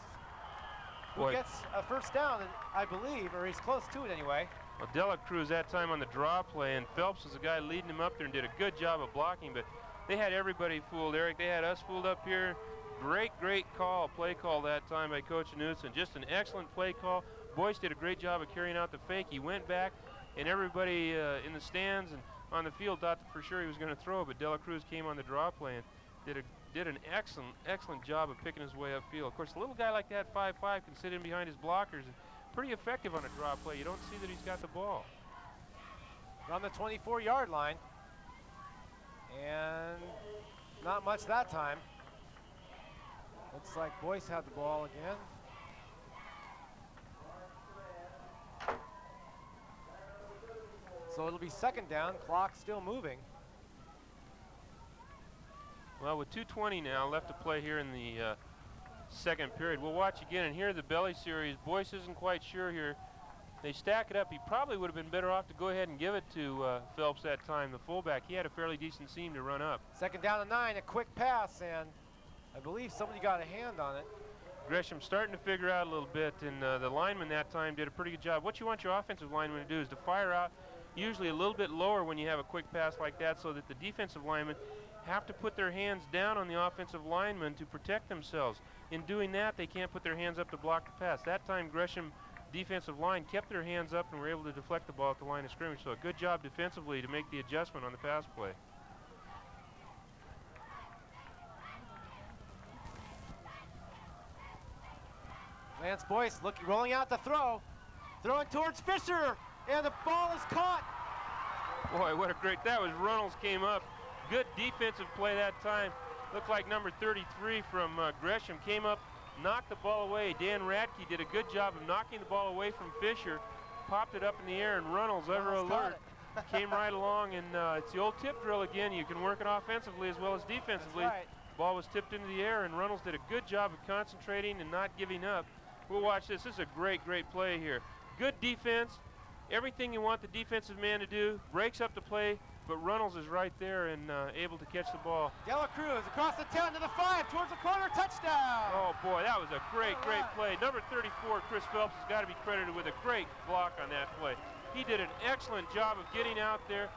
who gets a first down, I believe, or he's close to it anyway. Well, Dela Cruz that time on the draw play, and Phelps was the guy leading him up there and did a good job of blocking, but they had everybody fooled, Eric. They had us fooled up here. Great play call that time by Coach Knudsen. Just an excellent play call. Boyce did a great job of carrying out the fake. He went back, and everybody in the stands and on the field thought that for sure he was going to throw, but Dela Cruz came on the draw play and did a did an excellent job of picking his way upfield. Of course, a little guy like that, 5'5", can sit in behind his blockers. Pretty effective on a draw play. You don't see that he's got the ball. On the 24-yard line. And not much that time. Looks like Boyce had the ball again. So it'll be second down, clock still moving. Well, with 2:20 now left to play here in the second period, we'll watch again, and here the belly series. Boyce isn't quite sure here. They stack it up. He probably would have been better off to go ahead and give it to Phelps that time, the fullback. He had a fairly decent seam to run up. Second down and 9, a quick pass, and I believe somebody got a hand on it. Gresham starting to figure out a little bit, and the lineman that time did a pretty good job. What you want your offensive lineman to do is to fire out usually a little bit lower when you have a quick pass like that, so that the defensive linemen have to put their hands down on the offensive lineman to protect themselves. In doing that, they can't put their hands up to block the pass. That time, Gresham defensive line kept their hands up and were able to deflect the ball at the line of scrimmage. So a good job defensively to make the adjustment on the pass play. Lance Boyce rolling out the throw. Throwing towards Fisher, and the ball is caught. Boy, what a great, that was Runnels came up. Good defensive play that time. Looked like number 33 from Gresham came up, knocked the ball away. Dan Radke did a good job of knocking the ball away from Fisher, popped it up in the air, and Runnels, ever alert, came right along. And it's the old tip drill again. You can work it offensively as well as defensively. That's right. Ball was tipped into the air, and Runnels did a good job of concentrating and not giving up. We'll watch this. This is a great play here. Good defense. Everything you want the defensive man to do. Breaks up the play, but Runnels is right there and able to catch the ball. Dela Cruz across the 10 to the 5, towards the corner, touchdown! Oh boy, that was a great play. Number 34, Chris Phelps, has got to be credited with a great block on that play. He did an excellent job of getting out there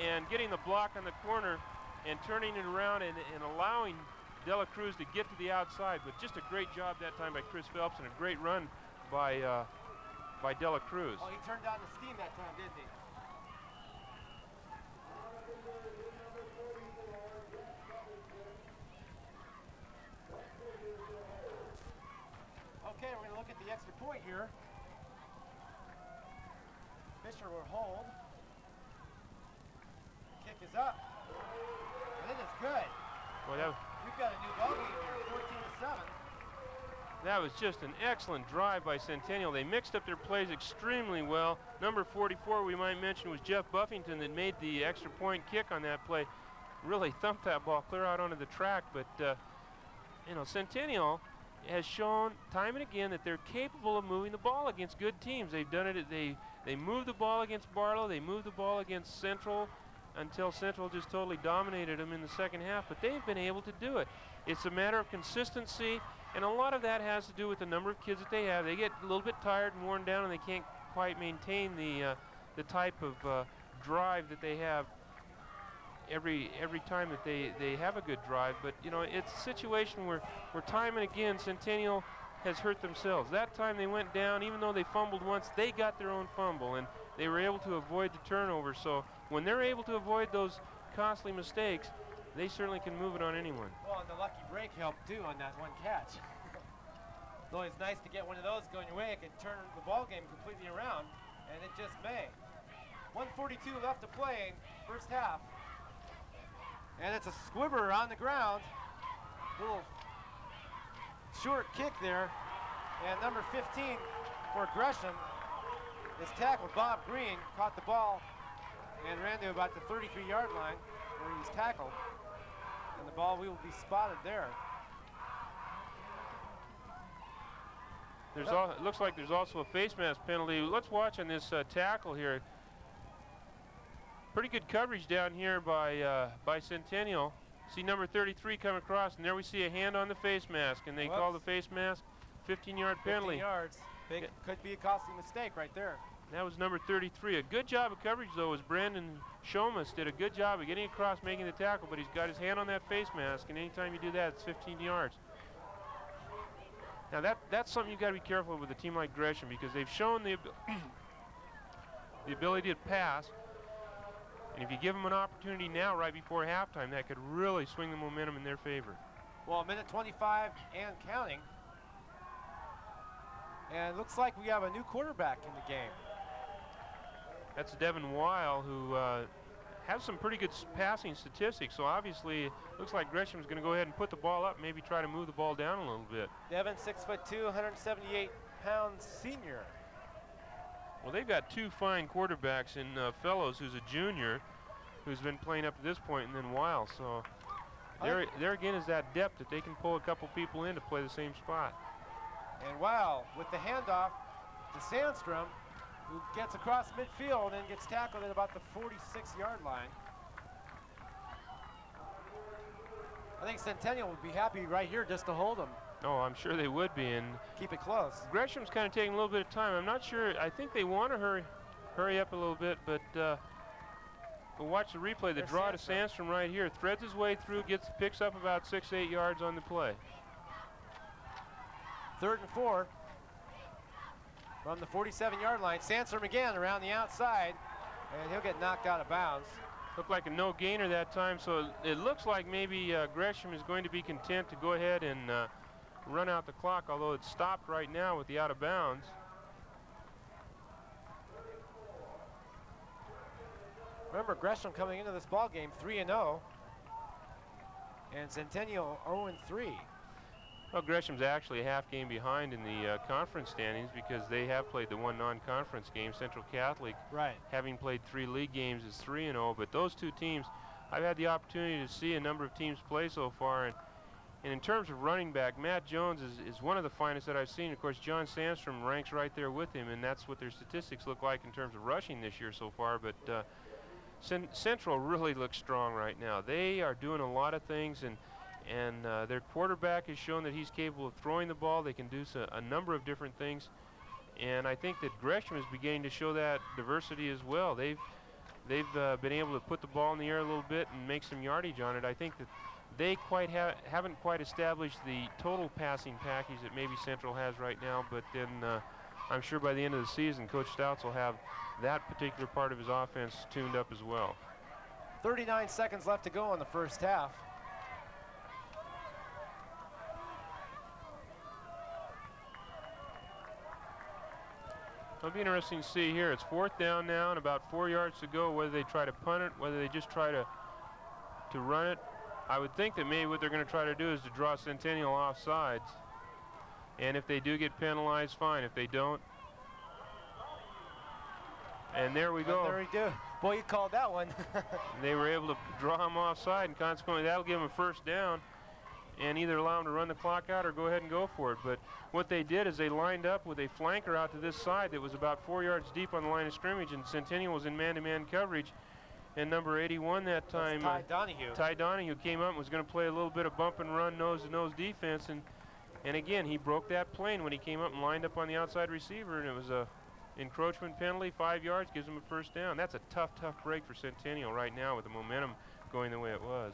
and getting the block on the corner and turning it around and allowing Dela Cruz to get to the outside. But just a great job that time by Chris Phelps and a great run by Dela Cruz. Oh, he turned down the steam that time, didn't he? Okay, we're going to look at the extra point here. Fisher will hold. The kick is up. And it is good. Boy, We've got a new ball game here, 14-7. that was just an excellent drive by Centennial. They mixed up their plays extremely well. Number 44, we might mention, was Jeff Buffington that made the extra point kick on that play. Really thumped that ball clear out onto the track. But, you know, Centennial has shown time and again that they're capable of moving the ball against good teams. They've done it. They moved the ball against Barlow. They moved the ball against Central until Central just totally dominated them in the second half. But they've been able to do it. It's a matter of consistency, and a lot of that has to do with the number of kids that they have. They get a little bit tired and worn down, and they can't quite maintain the type of drive that they have every time that they have a good drive. But you know, it's a situation where time and again Centennial has hurt themselves. That time they went down, even though they fumbled once, they got their own fumble and they were able to avoid the turnover. So when they're able to avoid those costly mistakes, they certainly can move it on anyone. Well, and the lucky break helped too on that one catch. It's always nice to get one of those going your way. It can turn the ball game completely around, and it just may. 1:42 left to play, first half. And it's a squibber on the ground. Little short kick there. And number 15 for Gresham is tackled. Bob Green caught the ball and ran to about the 33-yard line where he was tackled. And the ball will be spotted there. It looks like there's also a face mask penalty. Let's watch on this tackle here. Pretty good coverage down here by Centennial. See number 33 come across, and there we see a hand on the face mask, and they call the face mask 15-yard penalty. 15 yards. Could be a costly mistake right there. That was number 33. A good job of coverage, though, as Brandon Shomas did a good job of getting across, making the tackle, but he's got his hand on that face mask, and anytime you do that, it's 15 yards. Now that's something you've got to be careful with a team like Gresham, because they've shown the ability to pass, and if you give them an opportunity now right before halftime, that could really swing the momentum in their favor. Well, a minute 25 and counting. And it looks like we have a new quarterback in the game. That's Devin Weil, who has some pretty good passing statistics. So obviously, it looks like Gresham's going to go ahead and put the ball up, maybe try to move the ball down a little bit. Devin, 6'2", 178-pound senior. Well, they've got two fine quarterbacks in Fellows, who's a junior, who's been playing up to this point, and then Weil. So there again is that depth that they can pull a couple people in to play the same spot. And Weil with the handoff to Sandstrom, who gets across midfield and gets tackled at about the 46-yard line. I think Centennial would be happy right here just to hold him. Oh, I'm sure they would be, and keep it close. Gresham's kind of taking a little bit of time. I'm not sure. I think they want to hurry up a little bit, but we'll watch the replay. The draw to Sandstrom right here. Threads his way through, picks up about 6-8 yards on the play. 3rd and 4 from the 47-yard line. Sandstrom again around the outside, and he'll get knocked out of bounds. Looked like a no gainer that time, so it looks like maybe Gresham is going to be content to go ahead and run out the clock, although it's stopped right now with the out of bounds. Remember, Gresham coming into this ball game 3-0, and Centennial 0-3. Well, Gresham's actually a half game behind in the conference standings because they have played the one non-conference game. Central Catholic, right, having played 3 league games, is 3-0. But those two teams, I've had the opportunity to see a number of teams play so far, and in terms of running back, Matt Jones is one of the finest that I've seen. Of course, John Sandstrom ranks right there with him, and that's what their statistics look like in terms of rushing this year so far. But Central really looks strong right now. They are doing a lot of things, and their quarterback has shown that he's capable of throwing the ball. They can do a number of different things, and I think that Gresham is beginning to show that diversity as well. They've been able to put the ball in the air a little bit and make some yardage on it. I think that they haven't quite established the total passing package that maybe Central has right now, but then I'm sure by the end of the season, Coach Stouts will have that particular part of his offense tuned up as well. 39 seconds left to go in the first half. It'll be interesting to see here. It's 4th down now and about 4 yards to go, whether they try to punt it, whether they just try to run it. I would think that maybe what they're going to try to do is to draw Centennial off sides. And if they do get penalized, fine. If they don't, and there we go. There we do. Boy, you called that one. They were able to draw him offside, and consequently that'll give them a first down and either allow them to run the clock out or go ahead and go for it. But what they did is they lined up with a flanker out to this side that was about 4 yards deep on the line of scrimmage, and Centennial was in man-to-man coverage. And number 81 that time, Ty Donahue. Ty Donahue came up and was going to play a little bit of bump and run, nose-to-nose defense, and again, he broke that plane when he came up and lined up on the outside receiver, and it was a encroachment penalty, 5 yards, gives him a first down. That's a tough break for Centennial right now with the momentum going the way it was.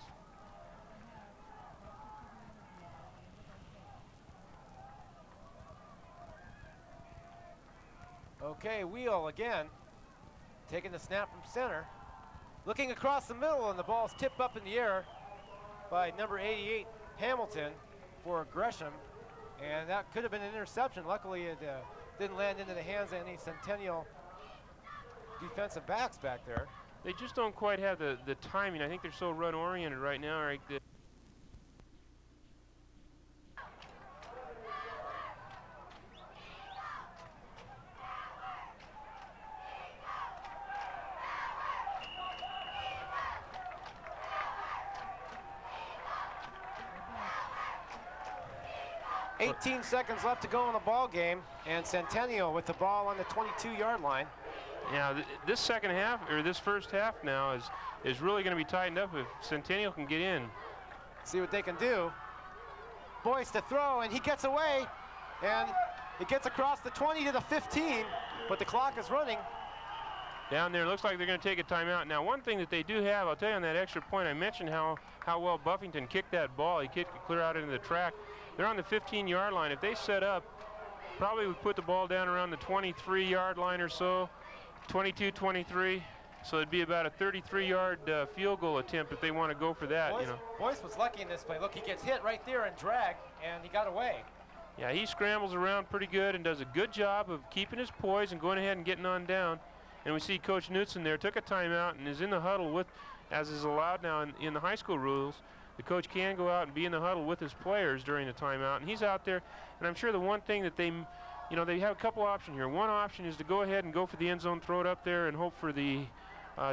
Okay, Wheel again, taking the snap from center. Looking across the middle, and the ball's tipped up in the air by number 88, Hamilton, for Gresham. And that could have been an interception. Luckily, it didn't land into the hands of any Centennial defensive backs back there. They just don't quite have the timing. I think they're so run-oriented right now, Eric, that 18 seconds left to go in the ball game, and Centennial with the ball on the 22-yard line. Yeah, this second half, or this first half now, is really going to be tightened up if Centennial can get in. See what they can do. Boyce to throw, and he gets away, and it gets across the 20 to the 15, but the clock is running. Down there, looks like they're going to take a timeout. Now, one thing that they do have, I'll tell you on that extra point, I mentioned how well Buffington kicked that ball. He kicked it clear out into the track. They're on the 15-yard line. If they set up, probably would put the ball down around the 23-yard line or so, 22, 23. So it'd be about a 33-yard field goal attempt if they want to go for that. Boyce was lucky in this play. Look, he gets hit right there and dragged, and he got away. Yeah, he scrambles around pretty good and does a good job of keeping his poise and going ahead and getting on down. And we see Coach Knutson there took a timeout and is in the huddle with, as is allowed now in the high school rules, the coach can go out and be in the huddle with his players during the timeout. And he's out there, and I'm sure the one thing that they have a couple options here. One option is to go ahead and go for the end zone, throw it up there, and hope for the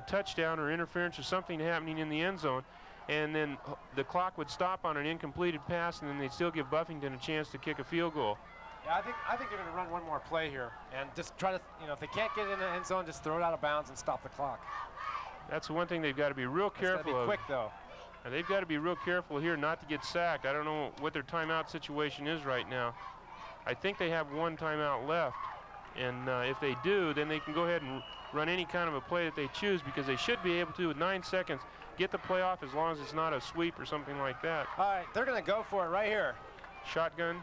touchdown or interference or something happening in the end zone. And then the clock would stop on an incompleted pass, and then they'd still give Buffington a chance to kick a field goal. Yeah, I think they're going to run one more play here and just try to, if they can't get in the end zone, just throw it out of bounds and stop the clock. That's the one thing they've got to be real careful of. It's got to be quick, though. And they've got to be real careful here not to get sacked. I don't know what their timeout situation is right now. I think they have one timeout left, and if they do, then they can go ahead and run any kind of a play that they choose, because they should be able to, with 9 seconds, get the play off as long as it's not a sweep or something like that. All right, they're going to go for it right here. Shotgun.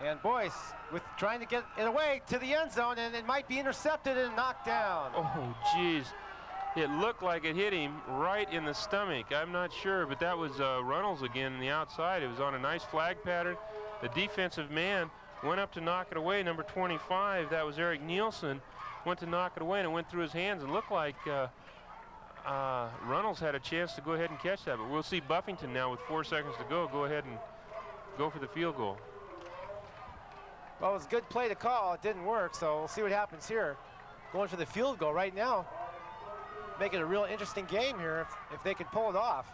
And Boyce with trying to get it away to the end zone, and it might be intercepted and knocked down. Oh, geez. It looked like it hit him right in the stomach. I'm not sure, but that was Runnels again on the outside. It was on a nice flag pattern. The defensive man went up to knock it away. Number 25, that was Eric Nielsen, went to knock it away, and it went through his hands and looked like Runnels had a chance to go ahead and catch that. But we'll see Buffington now with 4 seconds to go ahead and go for the field goal. Well, it was a good play to call. It didn't work, so we'll see what happens here. Going for the field goal right now. Make it a real interesting game here if they could pull it off.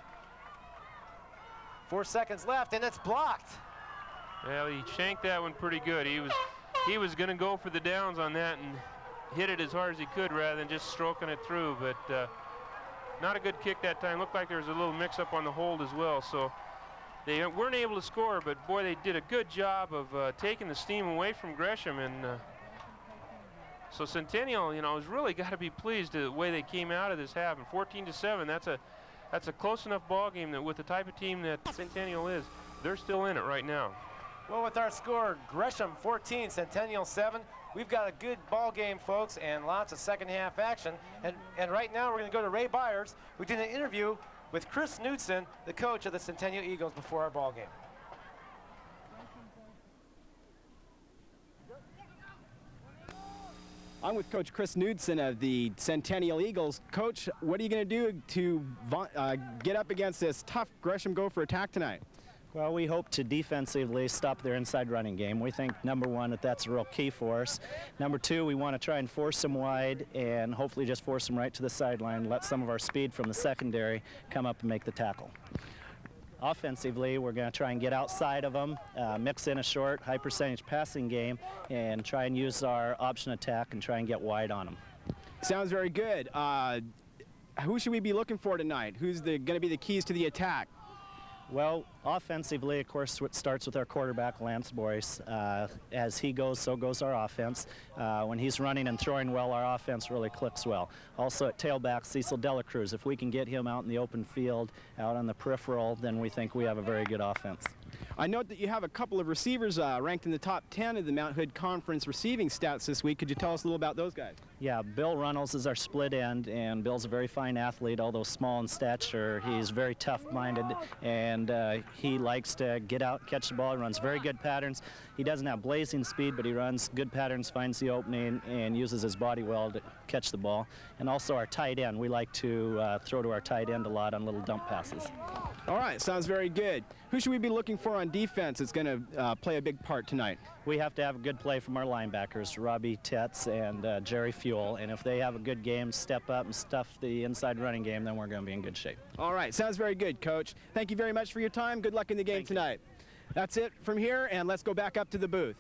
4 seconds left, and it's blocked. Well, he shanked that one pretty good. He was going to go for the downs on that and hit it as hard as he could rather than just stroking it through, but not a good kick that time. Looked like there was a little mix-up on the hold as well, so they weren't able to score, but boy, they did a good job of taking the steam away from Gresham, and so Centennial, has really got to be pleased with the way they came out of this half. And 14-7, that's a close enough ball game that with the type of team that Centennial is, they're still in it right now. Well, with our score, Gresham 14, Centennial 7, we've got a good ball game, folks, and lots of second half action. And right now we're going to go to Ray Byers. We did an interview with Chris Knutson, the coach of the Centennial Eagles, before our ball game. I'm with Coach Chris Knudsen of the Centennial Eagles. Coach, what are you going to do to get up against this tough Gresham Gopher attack tonight? Well, we hope to defensively stop their inside running game. We think, number one, that's a real key for us. Number two, we want to try and force them wide and hopefully just force them right to the sideline, let some of our speed from the secondary come up and make the tackle. Offensively, we're going to try and get outside of them, mix in a short, high-percentage passing game, and try and use our option attack and try and get wide on them. Sounds very good. Who should we be looking for tonight? Who's going to be the keys to the attack? Well, offensively, of course, it starts with our quarterback, Lance Boyce. As he goes, so goes our offense. When he's running and throwing well, our offense really clicks well. Also at tailback, Cecil Delacruz. If we can get him out in the open field, out on the peripheral, then we think we have a very good offense. I note that you have a couple of receivers ranked in the top 10 of the Mount Hood Conference receiving stats this week. Could you tell us a little about those guys? Yeah, Bill Runnels is our split end, and Bill's a very fine athlete. Although small in stature, he's very tough-minded, and he likes to get out, catch the ball. He runs very good patterns. He doesn't have blazing speed, but he runs good patterns, finds the opening, and uses his body well to catch the ball. And also our tight end. We like to throw to our tight end a lot on little dump passes. All right, sounds very good. Who should we be looking for on defense that's going to play a big part tonight? We have to have a good play from our linebackers, Robbie Tetz and Jerry Fuel. And if they have a good game, step up and stuff the inside running game, then we're going to be in good shape. All right, sounds very good, Coach. Thank you very much for your time. Good luck in the game tonight. That's it from here, and let's go back up to the booth.